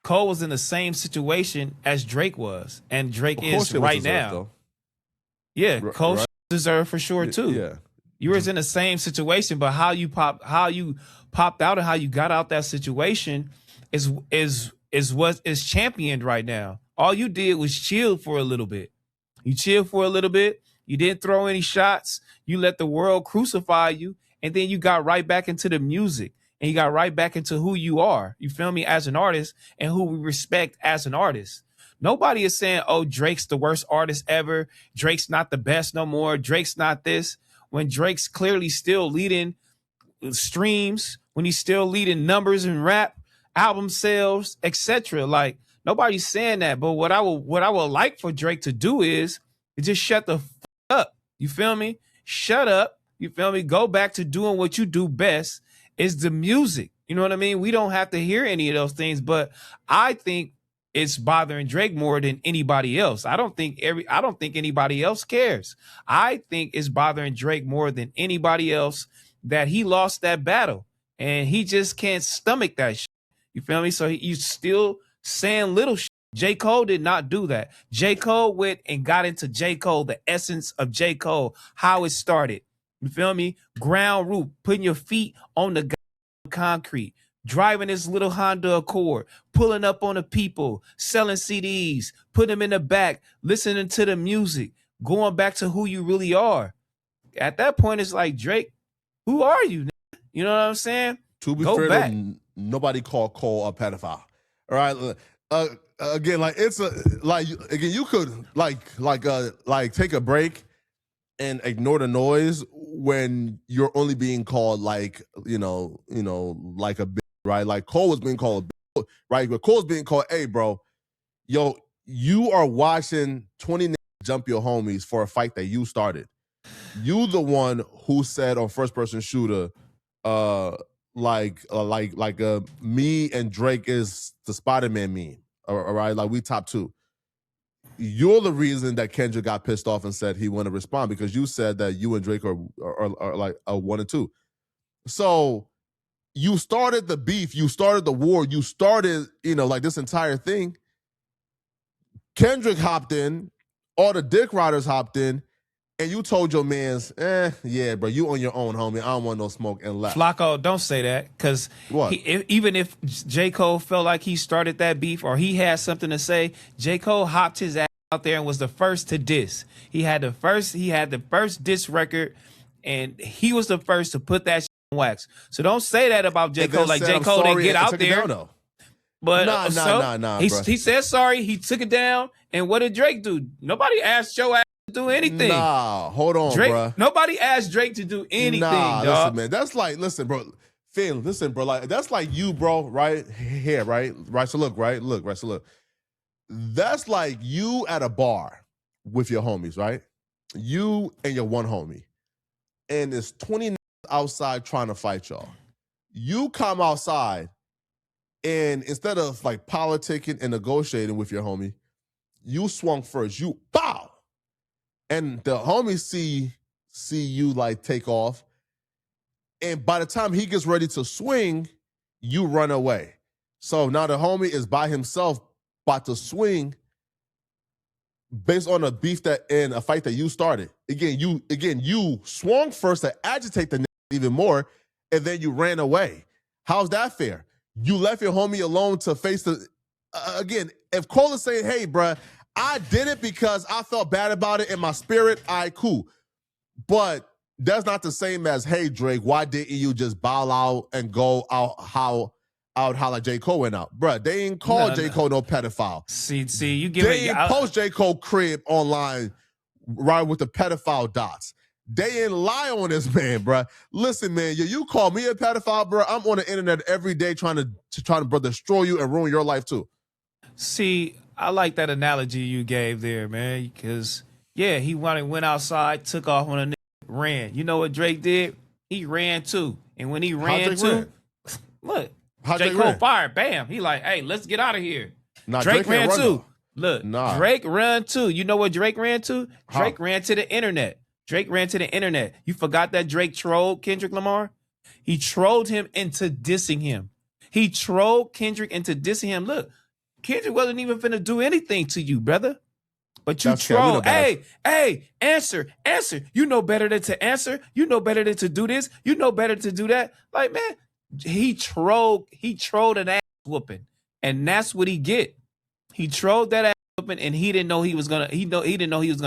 Cole was in the same situation as Drake was, and Drake is right now. Though. Yeah, Cole deserved for sure too. Yeah, you was in the same situation, but how you popped out and how you got out that situation is what is championed right now. All you did was chill for a little bit. You chilled for a little bit. You didn't throw any shots. You let the world crucify you, and then you got right back into the music. And you got right back into who you are, you feel me, as an artist and who we respect as an artist. Nobody is saying, oh, Drake's the worst artist ever. Drake's not the best no more. Drake's not this. When Drake's clearly still leading streams, when he's still leading numbers in rap, album sales, etc. Like, Nobody's saying that. But what I would like for Drake to do is just shut the up. You feel me? Shut up. You feel me? Go back to doing what you do best, is the music. You know what I mean? We don't have to hear any of those things, but I think it's bothering Drake more than anybody else. I don't think anybody else cares. I think it's bothering Drake more than anybody else that he lost that battle and he just can't stomach that shit. You feel me? So you still saying little shit. J. Cole did not do that. J. Cole went and got into J. Cole, the essence of J. Cole, how it started. You feel me? Ground root, putting your feet on the concrete, driving this little Honda Accord, pulling up on the people, selling CDs, put them in the back, listening to the music, going back to who you really are. At that point, it's like, Drake, who are you? You know what I'm saying? To be Go fair, back. Nobody called Cole a pedophile. All right. Again, like it's a like again, you could like take a break and ignore the noise when you're only being called like like a bitch, right? Like Cole was being called a bitch, right? But Cole's being called, hey, bro, yo, you are watching 20 niggas jump your homies for a fight that you started. You the one who said on first person shooter, me and Drake is the Spider-Man meme. All right, like we top two. You're the reason that Kendrick got pissed off and said he want to respond because you said that you and Drake are like a 1 and 2. So you started the beef, you started the war, you started, like this entire thing. Kendrick hopped in, all the dick riders hopped in, and you told your mans, yeah, bro, you on your own, homie. I don't want no smoke and left. Flacco, don't say that, because even if J. Cole felt like he started that beef or he had something to say, J. Cole hopped his ass out there and was the first to diss. He had the first diss record, and he was the first to put that shit on wax. So don't say that about J. Cole. Like J. Cole didn't get out there. But nah, he said sorry. He took it down. And what did Drake do? Nobody asked your ass to do anything. Nah, hold on, Drake, bro. Nobody asked Drake to do anything, dog. Listen, man. That's like, listen, bro. Finn, listen, bro. Like, that's like you, bro, right? Here, right? Right, so look, right? Look, right, so look. That's like you at a bar with your homies, right? You and your one homie. And there's 20 outside trying to fight y'all. You come outside, and instead of like politicking and negotiating with your homie, you swung first. You bow. And the homies see you like take off. And by the time he gets ready to swing, you run away. So now the homie is by himself about to swing based on a beef and a fight that you started. Again, you swung first to agitate the even more, and then you ran away. How's that fair? You left your homie alone to face the again, if Cole is saying, hey, bruh, I did it because I felt bad about it in my spirit, all right, cool. But that's not the same as, hey, Drake, why didn't you just bow out and go out how like J. Cole went out? Bruh, they ain't call J. Cole no pedophile. See, you give They ain't post J. Cole crib online right with the pedophile dots. They ain't lie on this man, bruh. Listen, man, you call me a pedophile, bruh. I'm on the internet every day trying to bro, destroy you and ruin your life too. See, I like that analogy you gave there, man, because, yeah, he went outside, took off on a nigga, ran. You know what Drake did? He ran too. And when he ran too, look, J. Cole fired, bam. He like, hey, let's get out of here. Nah, Drake ran too. Look, nah. Drake ran too. You know what Drake ran to? Drake ran to the internet. Drake ran to the internet. You forgot that Drake trolled Kendrick Lamar? He trolled him into dissing him. He trolled Kendrick into dissing him. Look, Kendrick wasn't even finna do anything to you, brother. But you troll. Hey, answer. You know better than to answer. You know better than to do this. You know better to do that. Like, man, he trolled an ass whooping. And that's what he get. He trolled that ass whooping, and he didn't know he was gonna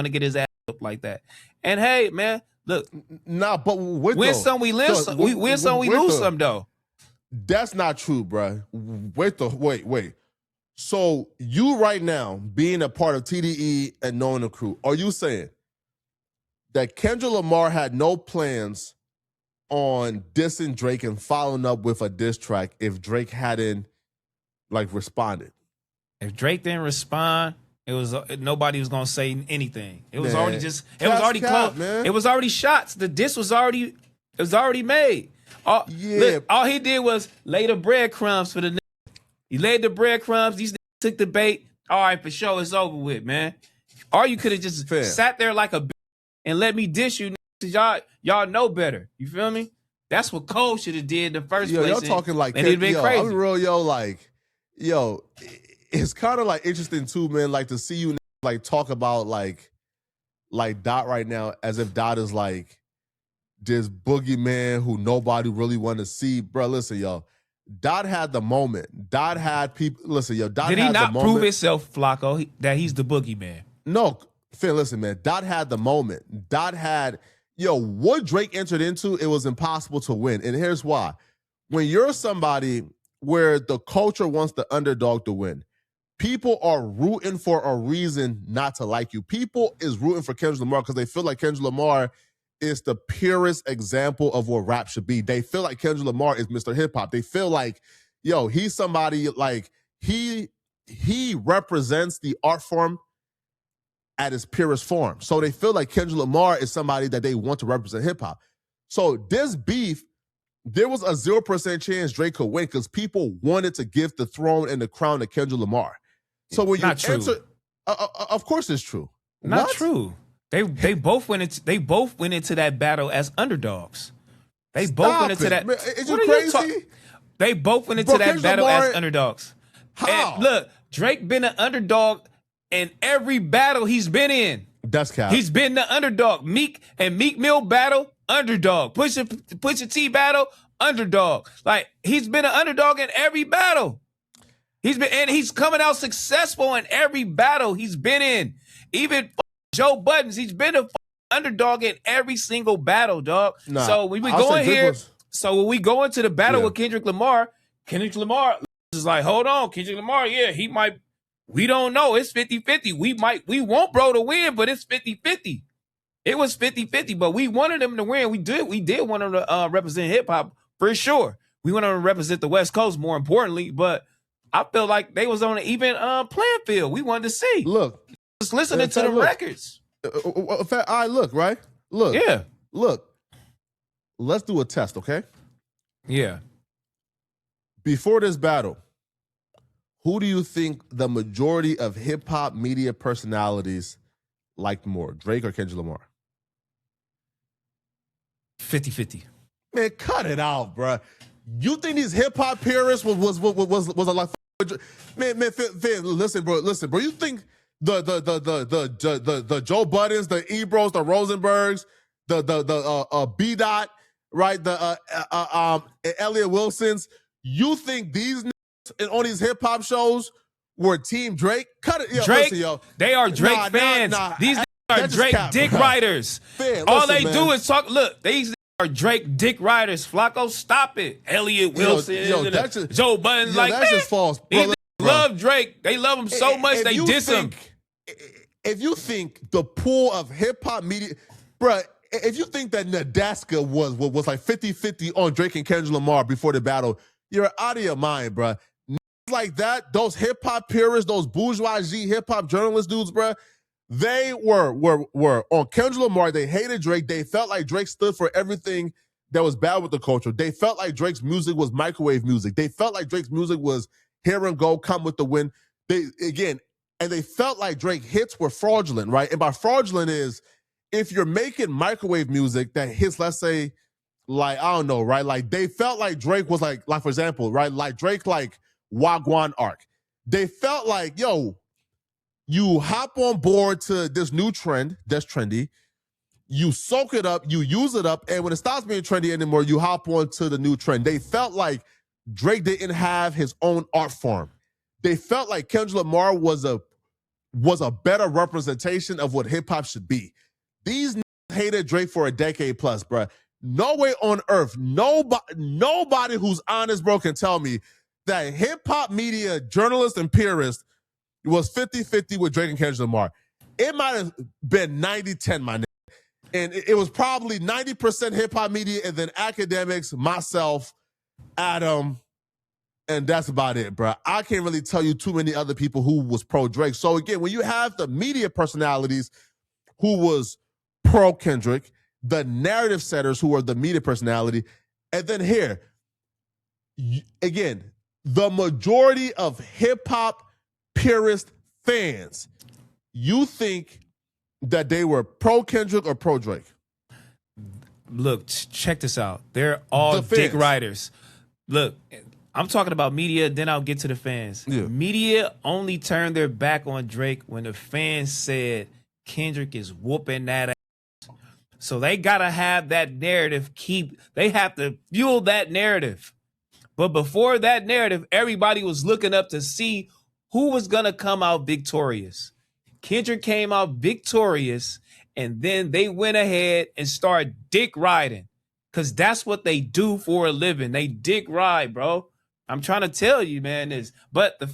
get his ass whooped like that. And hey, man, look. Nah, but win some, we lose some. We win some, we lose some, though. That's not true, bro. Wait. So you right now, being a part of TDE and knowing the crew, are you saying that Kendrick Lamar had no plans on dissing Drake and following up with a diss track if Drake hadn't like responded? If Drake didn't respond, it was nobody was gonna say anything. It was Man, already just. It that's was already cap, close. man. It was already shots. The diss was already. It was already made. Yeah. All he did was lay the breadcrumbs for the. He laid the breadcrumbs. These niggas took the bait. All right, for sure, it's over with, man. Or you could have just sat there like a bitch and let me diss you. Y'all know better. You feel me? That's what Cole should have did in the first place. Y'all talking like and it'd been crazy. I'm real, it's kind of like interesting too, man. Like to see you like talk about like Dot right now as if Dot is like this boogeyman who nobody really want to see, bro. Listen, yo, Dot had the moment. Dot had people. Listen, yo, Dot did had he not the moment. prove himself, Flacco, that he's the boogeyman? No, Finn, listen, man. Dot had the moment. Dot had, what Drake entered into, it was impossible to win. And here's why. When you're somebody where the culture wants the underdog to win, people are rooting for a reason not to like you. People is rooting for Kendrick Lamar because they feel like Kendrick Lamar is the purest example of what rap should be. They feel like Kendrick Lamar is Mr. Hip Hop. They feel like, he's somebody like he represents the art form at its purest form. So they feel like Kendrick Lamar is somebody that they want to represent hip hop. So this beef, there was a 0% chance Drake could win because people wanted to give the throne and the crown to Kendrick Lamar. So when Not you true. enter, of course it's true. Not What? true. They both went into that battle as underdogs. They both Stop went into it, that. man. Is you What are crazy? They both went into Bro, that Kendrick battle Lamar- as underdogs. How? And look, Drake been an underdog in every battle he's been in. That's cap. He's been the underdog. Meek Mill battle, underdog. Pusha T battle, underdog. Like he's been an underdog in every battle. He's coming out successful in every battle he's been in. Even Joe Buttons, he's been a underdog in every single battle, dog. Nah, so when we I'll go say in Drake here, was- so when we go into the battle Yeah. with Kendrick Lamar is like, hold on, Kendrick Lamar, yeah, he might. We don't know. It's 50-50. We want bro to win, but it's 50-50. It was 50-50, but we wanted him to win. We did want him to represent hip hop for sure. We wanted him to represent the West Coast more importantly, but I feel like they was on an even playing field. We wanted to see. Look. Just listening to the look. records. All right, look, right? Look. Yeah. Look. Let's do a test, okay? Yeah. Before this battle, who do you think the majority of hip-hop media personalities liked more, Drake or Kendrick Lamar? 50-50. Man, cut it out, bro. You think these hip-hop purists was a like, man, Finn, listen, bro. You think the Joe Buttons, the Ebros, the Rosenbergs, the B-Dot, right? The Elliot Wilsons. You think these niggas on these hip hop shows were Team Drake? Cut it, yo, Drake. listen, yo. They are Drake Nah, fans. These niggas are that's just Drake cap, dick bro. riders. Finn, All listen, they man. do is talk. Look, these are Drake dick riders. Flacco, stop it. Elliot Wilson, that's just, Joe Buttons. yo, like that's man, just false. These Bro, niggas love Drake. They love him so much If they you diss him. If you think the pool of hip hop media, bro, if you think that Nadaska was like 50-50 on Drake and Kendrick Lamar before the battle, you're out of your mind, bro. Like that, those hip hop purists, those bourgeoisie hip hop journalist dudes, bro, they were on Kendrick Lamar. They hated Drake. They felt like Drake stood for everything that was bad with the culture. They felt like Drake's music was microwave music. They felt like Drake's music was here and go, come with the wind. And they felt like Drake hits were fraudulent, right? And by fraudulent is if you're making microwave music that hits, let's say, like, I don't know, right? Like they felt like Drake was like for example, right? Like Drake, like Wagwan Arc. They felt like, yo, you hop on board to this new trend that's trendy, you soak it up, you use it up, and when it stops being trendy anymore, you hop on to the new trend. They felt like Drake didn't have his own art form. They felt like Kendrick Lamar was a better representation of what hip-hop should be. These hated Drake for a decade plus, bro. No way on earth, nobody who's honest, bro, can tell me that hip-hop media journalists and purists was 50-50 with Drake and Kendrick Lamar. It might have been 90-10, my nigga. And it was probably 90% hip-hop media and then academics, myself, Adam, And that's about it, bro. I can't really tell you too many other people who was pro Drake. So again, when you have the media personalities who was pro Kendrick, the narrative setters who were the media personality, and then here, again, the majority of hip hop purist fans, you think that they were pro Kendrick or pro Drake? Look, check this out. They're all The dick fans. riders. Look, I'm talking about media, then I'll get to the fans. Yeah. Media only turned their back on Drake when the fans said Kendrick is whooping that ass. So they gotta have that narrative. They have to fuel that narrative. But before that narrative, everybody was looking up to see who was gonna come out victorious. Kendrick came out victorious, and then they went ahead and started dick riding. Cause that's what they do for a living. They dick ride, bro. I'm trying to tell you, man, this. But the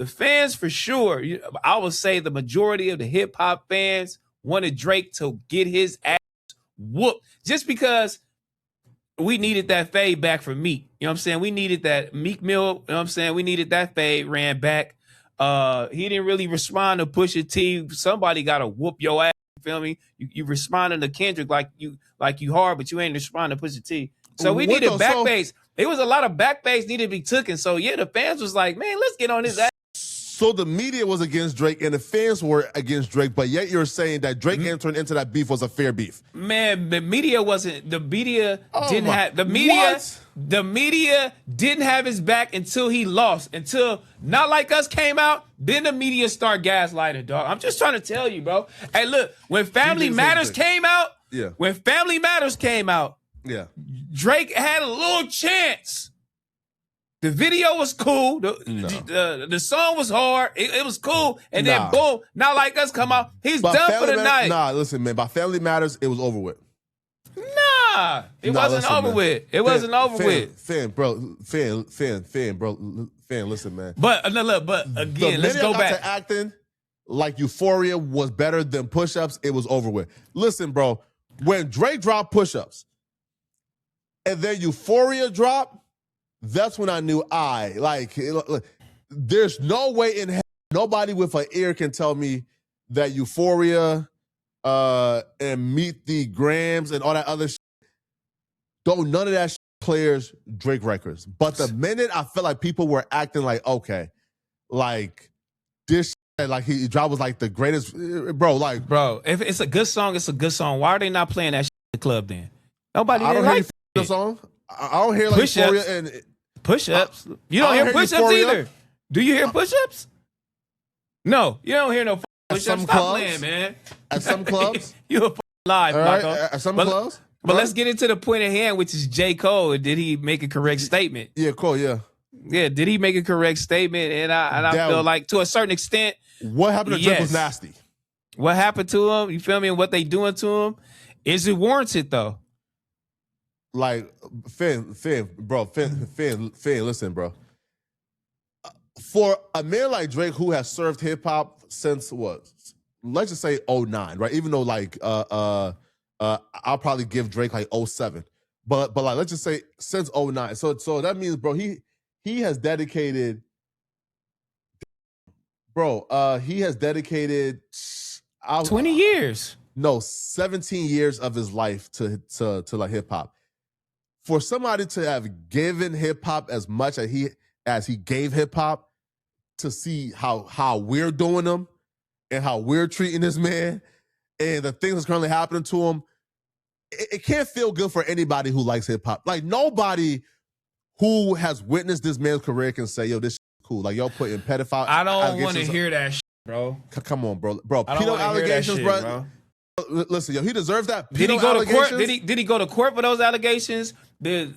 fans for sure, I would say the majority of the hip hop fans wanted Drake to get his ass whooped just because we needed that fade back from Meek. You know what I'm saying? We needed that Meek Mill. You know what I'm saying? We needed that fade ran back. He didn't really respond to Pusha T. Somebody got to whoop your ass. You feel me? You responding to Kendrick like you hard, but you ain't responding to Pusha T. So we needed backface. There was a lot of backface needed to be taken. So yeah, the fans was like, man, let's get on his ass. So the media was against Drake and the fans were against Drake, but yet you're saying that Drake entering into that beef was a fair beef. Man, the media wasn't. The media didn't my- have the media. What? The media didn't have his back until he lost. Until Not Like Us came out, then the media start gaslighting, dog. I'm just trying to tell you, bro. Hey, look, when Family didn't say Matters anything. came out, Yeah. when Family Matters came out, Yeah. Drake had a little chance. The video was cool. The song was hard. It was cool. And Nah. then boom, Not Like Us come out. He's done for the night. Nah, listen, man. By Family Matters, it was over with. Nah, it Nah, wasn't listen, over man. with. It wasn't over Fan, with. Listen, man. But no, look, but The again, let's minute go I got back. to acting like Euphoria was better than push-ups, it was over with. Listen, bro, when Drake dropped push-ups and then Euphoria dropped, that's when I knew there's no way in hell nobody with an ear can tell me that Euphoria and Meet the Grams and all that other shit, none of that shit clears Drake records. But the minute I felt like people were acting like, okay, like this shit, like he dropped was like the greatest, bro, like. Bro, if it's a good song, it's a good song. Why are they not playing that shit in the club then? Nobody I don't didn't hear like the song. I don't hear like Push-ups. Euphoria and push-ups. You don't I hear don't hear push-ups Euphoria. either. Do you hear push-ups? No, you don't hear no At push-ups. some Stop clubs? playing, man. At some clubs? You a live, All right, Flacco. at some But- clubs. But Right? let's get into the point at hand, which is J. Cole. Did he make a correct statement? Yeah, cool, yeah. Yeah, did he make a correct statement? And I That feel was- like to a certain extent, What happened to Drake was Yes. nasty. what happened to him, you feel me, and what they doing to him, is it warranted though? Like, Finn, listen, bro. For a man like Drake who has served hip hop since what? Let's just say 09, right? Even though like I'll probably give Drake like 07. But like let's just say since 09. So that means, bro, he has dedicated he has dedicated 20 years. No, 17 years of his life to like hip hop. For somebody to have given hip hop as much as he gave hip hop, to see how we're doing them and how we're treating this man and the things that's currently happening to him, it can't feel good for anybody who likes hip hop. Like nobody who has witnessed this man's career can say, yo, this shit cool. Like y'all putting pedophile. I don't want to allegations- hear that shit, bro. Come on, bro. I don't Pedo want to hear that allegations, shit, bro. bro. Listen, yo, he deserves that. Did he Pedo go to court? allegations? Did he go to court for those allegations? Did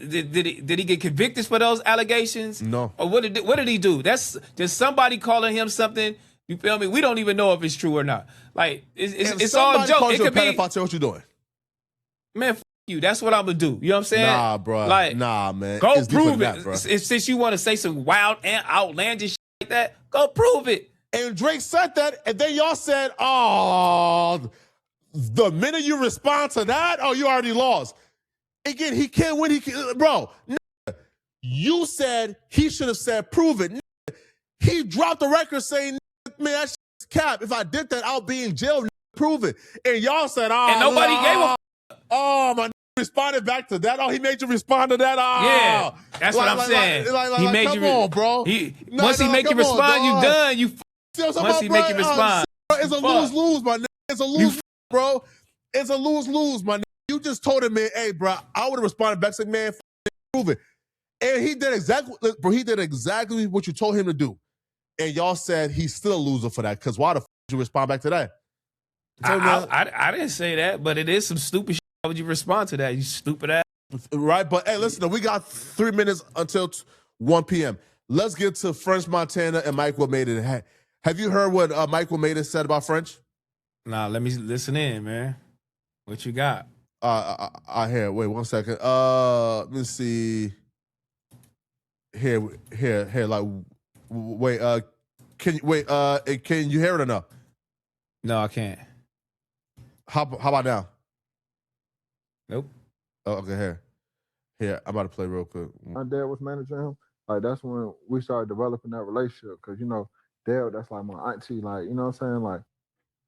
he get convicted for those allegations? No. Or what did he do? That's just somebody calling him something. You feel me? We don't even know if it's true or not. Like If it's all a somebody joke. calls It you a could be, pedophile, tell what you doing. man. F you. That's what I'm gonna do. You know what I'm saying? Nah, bro. Like, nah, man. go It's deeper prove than it. that, bro. Since you want to say some wild and outlandish shit like that, go prove it. And Drake said that, and then y'all said, oh, the minute you respond to that, oh, you already lost. Again, he can't win. Bro, You said he should have said, prove it. He dropped the record saying, man, that's cap. If I did that, I'll be in jail. Prove it. And y'all said, oh, And nobody gave a oh, my responded back to that. Oh, he made you respond to that. Oh, yeah. That's what I'm saying. He made come you on, bro. Once he make you respond, you done. You once he make you respond. It's a lose-lose, my nigga. It's a lose, bro. It's a lose-lose, my nigga. You just told him, man, hey, bro, I would have responded back saying, man, prove it. And he did exactly what you told him to do. And y'all said he's still a loser for that. Because why the did you respond back to that? I didn't say that, but it is some stupid shit. Why would you respond to that, you stupid ass? Right, but hey, listen, we got 3 minutes until 1 p.m. Let's get to French Montana and Mike Will Made It. Have you heard what Mike Will Made It said about French? Nah, let me listen in, man. What you got? I hear. Wait 1 second. Let me see. Here. Like, wait. Can you hear it or no? No, I can't. How about now? Nope. Oh, okay. Here. I'm about to play real quick. My dad was managing him. Like that's when we started developing that relationship. Cause you know, Dale, that's like my auntie. Like you know what I'm saying. Like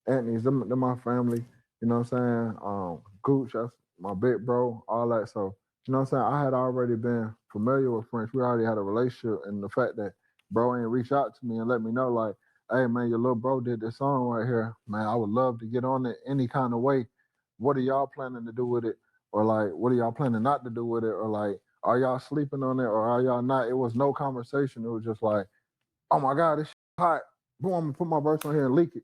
Anthony's, they're my family. You know what I'm saying. Gooch, that's my big bro. All that. So you know what I'm saying. I had already been familiar with French. We already had a relationship, and the fact that bro ain't reach out to me and let me know like, hey man, your little bro did this song right here. Man, I would love to get on it any kind of way. What are y'all planning to do with it? Or like, what are y'all planning not to do with it? Or like, are y'all sleeping on it or are y'all not? It was no conversation. It was just like, oh my God, this shit hot. Boom, I'm gonna put my verse on here and leak it.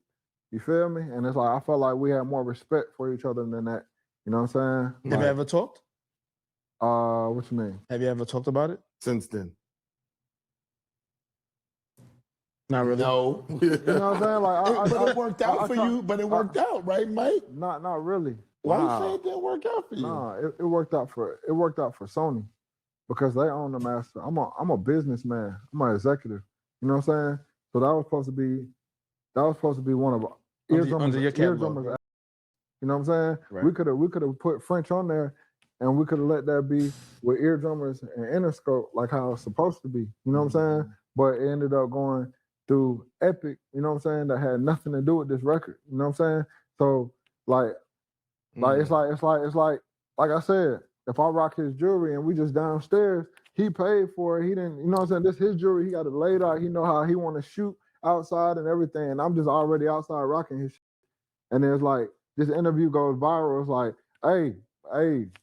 You feel me? And it's like, I felt like we had more respect for each other than that. You know what I'm saying? Have you ever talked? What you mean? Have you ever talked about it since then? Not really. No. You know what I'm saying? Like, but it worked out for you. But it worked out, right, Mike? Not really. Why you say it didn't work out for you? Nah, it worked out for Sony because they own the master. I'm a businessman. I'm an executive. You know what I'm saying? So that was supposed to be one of under your catalog. You know what I'm saying? Right. We could have put French on there, and we could have let that be with eardrummers and Interscope like how it's supposed to be. You know what I'm saying? But it ended up going through Epic. You know what I'm saying? That had nothing to do with this record. You know what I'm saying? So like it's like I said, if I rock his jewelry and we just downstairs, he paid for it. He didn't, you know what I'm saying? This his jewelry, he got it laid out. He know how he want to shoot outside and everything. And I'm just already outside rocking his shit. And then it's like, this interview goes viral. It's like, hey,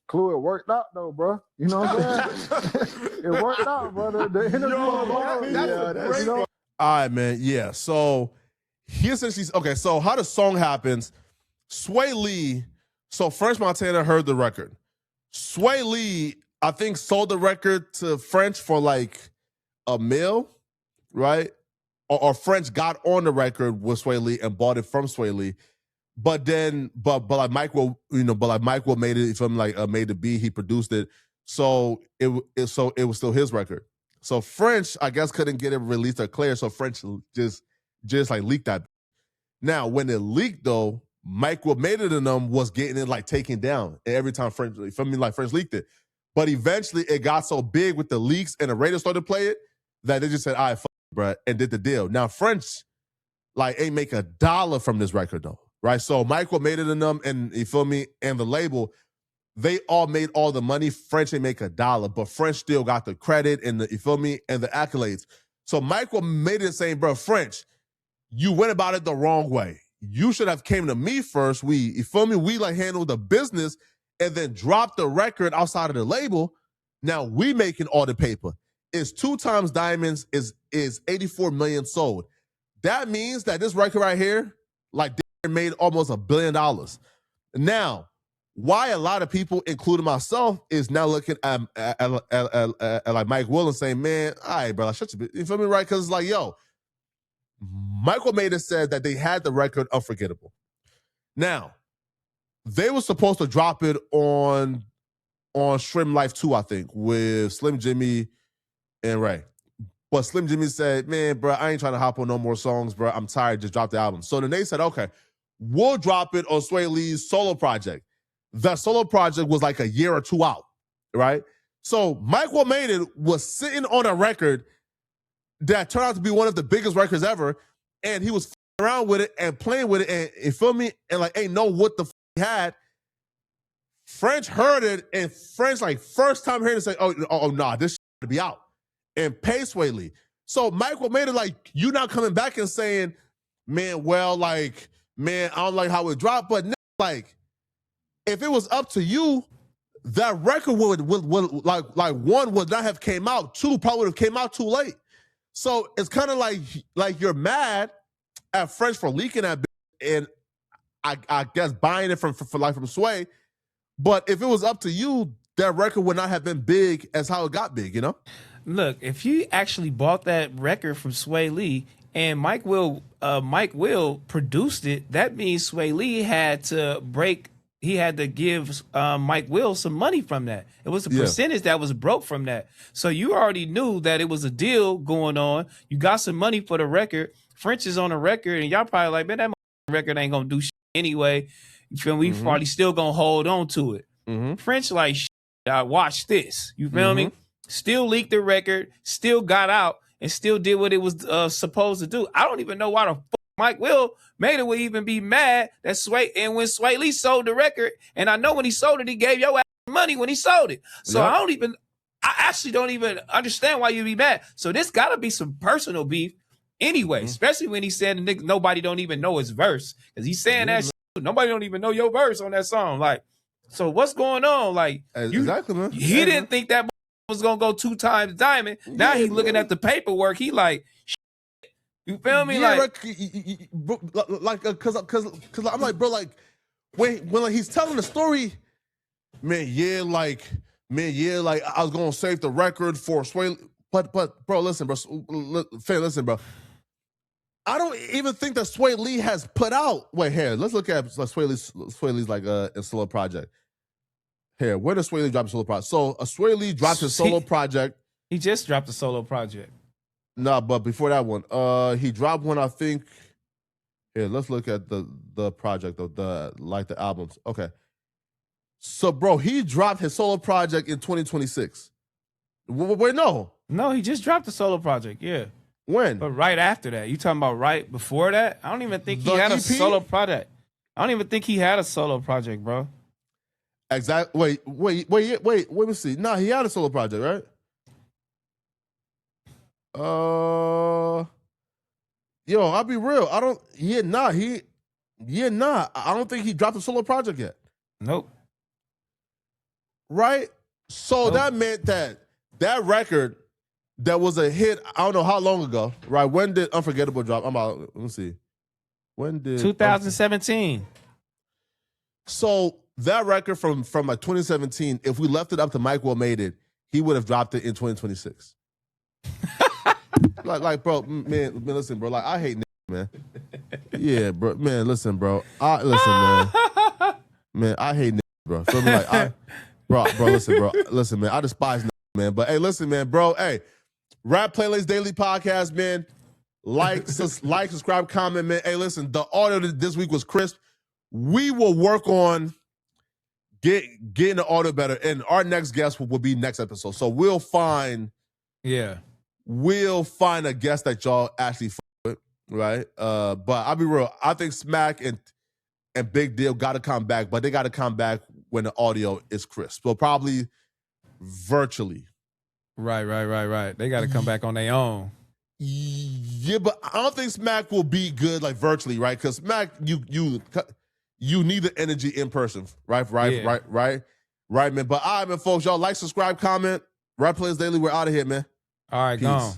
Clue, it worked out though, bro. You know what I'm saying? It worked out, brother. The interview was viral. You know? All right, man. Yeah. So he essentially, okay, so how the song happens, Sway Lee, so French Montana heard the record. Sway Lee, I think, sold the record to French for like $1 million, right? Or French got on the record with Sway Lee and bought it from Sway Lee. But then, but like Mike will, Mike will made it from like made the beat, he produced it. So it was still his record. So French, I guess, couldn't get it released or clear. So French just like leaked that. Now, when it leaked though, Mike what made it in them was getting it like taken down. And every time French leaked it. But eventually it got so big with the leaks and the radio started to play it that they just said, all right, fuck it, bro, and did the deal. Now French like ain't make $1 from this record though. Right. So Michael made it in them and you feel me? And the label, they all made all the money. French ain't make $1, but French still got the credit and the, you feel me? And the accolades. So Michael made it saying, bro, French, you went about it the wrong way. You should have came to me first. You feel me? We like handled the business and then dropped the record outside of the label. Now we making all the paper. It's 2 times diamonds is 84 million sold. That means that this record right here, like made almost $1 billion. Now, why a lot of people, including myself, is now looking at like Mike Will and saying, man, all right, bro, shut your, you feel me, right? Because it's like, yo, Michael made it said that they had the record Unforgettable. Now, they were supposed to drop it on Shrimp Life 2, I think, with Slim Jimmy and Ray. But Slim Jimmy said, man, bro, I ain't trying to hop on no more songs, bro. I'm tired. Just drop the album. So then they said, okay, we'll drop it on Sway Lee's solo project. The solo project was like a year or 2 out, right? So Mike Will Made It was sitting on a record that turned out to be one of the biggest records ever, and he was f***ing around with it and playing with it, and you feel me? And like ain't know what the f*** he had. French heard it, and French like first time hearing it say, oh nah, this shit to be out, and pay Sway Lee. So Mike Will Made It like you not coming back and saying, man, well like man, I don't like how it dropped, but like if it was up to you, that record would like one would not have came out, two probably would have came out too late. So it's kind of like you're mad at French for leaking that and I guess buying it from Sway. But if it was up to you, that record would not have been big as how it got big, you know? Look, if you actually bought that record from Sway Lee and Mike Will produced it, that means Sway Lee had to give Mike Will some money from that. It was a percentage that was broke from that. So you already knew that it was a deal going on. You got some money for the record. French is on the record, and y'all probably like, man, that record ain't gonna do shit anyway. You feel me? We probably still gonna hold on to it. French like, watch this. You feel me? Still leaked the record, still got out, and still did what it was supposed to do. I don't even know why the fuck Mike Will Made It would even be mad that when Sway Lee sold the record, and I know when he sold it, he gave your ass money when he sold it. So I actually don't even understand why you'd be mad. So this gotta be some personal beef anyway, especially when he said nobody don't even know his verse. Because he's saying that shit, nobody don't even know your verse on that song. Like, so what's going on? Like, exactly, man. He didn't think that was gonna go 2 times diamond. Now he's looking at the paperwork. He like, you feel me? Yeah, like, cause I'm like, bro, like when like he's telling the story, man, like I was gonna save the record for Sway, but bro, listen, bro, bro. I don't even think that Sway Lee has put out. Wait, here, let's look at Sway Lee's like a solo project. Here, where does Sway Lee drop a solo project? So Sway Lee dropped his solo project. He just dropped a solo project. No, but before that one, he dropped one, I think. Here, let's look at the project of the albums. Okay. So, bro, he dropped his solo project in 2026. Wait, no. No, he just dropped a solo project, yeah. When? But right after that. You talking about right before that? I don't even think he had a solo project. I don't even think he had a solo project, bro. Exactly. Wait, let me see. No, he had a solo project, right? Yo, I'll be real. I don't think he dropped a solo project yet. Nope. Right? So that meant that record that was a hit, I don't know how long ago, right? When did Unforgettable drop? Let me see. When did 2017. So that record from like 2017, if we left it up to Mike Will Made It, he would have dropped it in 2026. like, bro, man, listen, bro. Like, I hate niggas, man. Yeah, bro, man, listen, bro. Man. Man, I hate niggas, bro. Feel me? Like, bro, listen, man. I despise niggas, man. But hey, listen, man, bro. Hey, Rap Playlist Daily Podcast, man. Like, subscribe, comment, man. Hey, listen, the audio this week was crisp. We will work on getting the audio better, and our next guest will be next episode. So we'll find a guest that y'all actually fuck with, right? But I'll be real. I think Smack and Big Deal got to come back, but they got to come back when the audio is crisp. So probably virtually. Right. They got to come back on their own. Yeah, but I don't think Smack will be good like virtually, right? Because Smack, you need the energy in person, right, man. But all right, man, folks, y'all like, subscribe, comment. Rap Playlist Daily, we're out of here, man. All right, Peace. gone.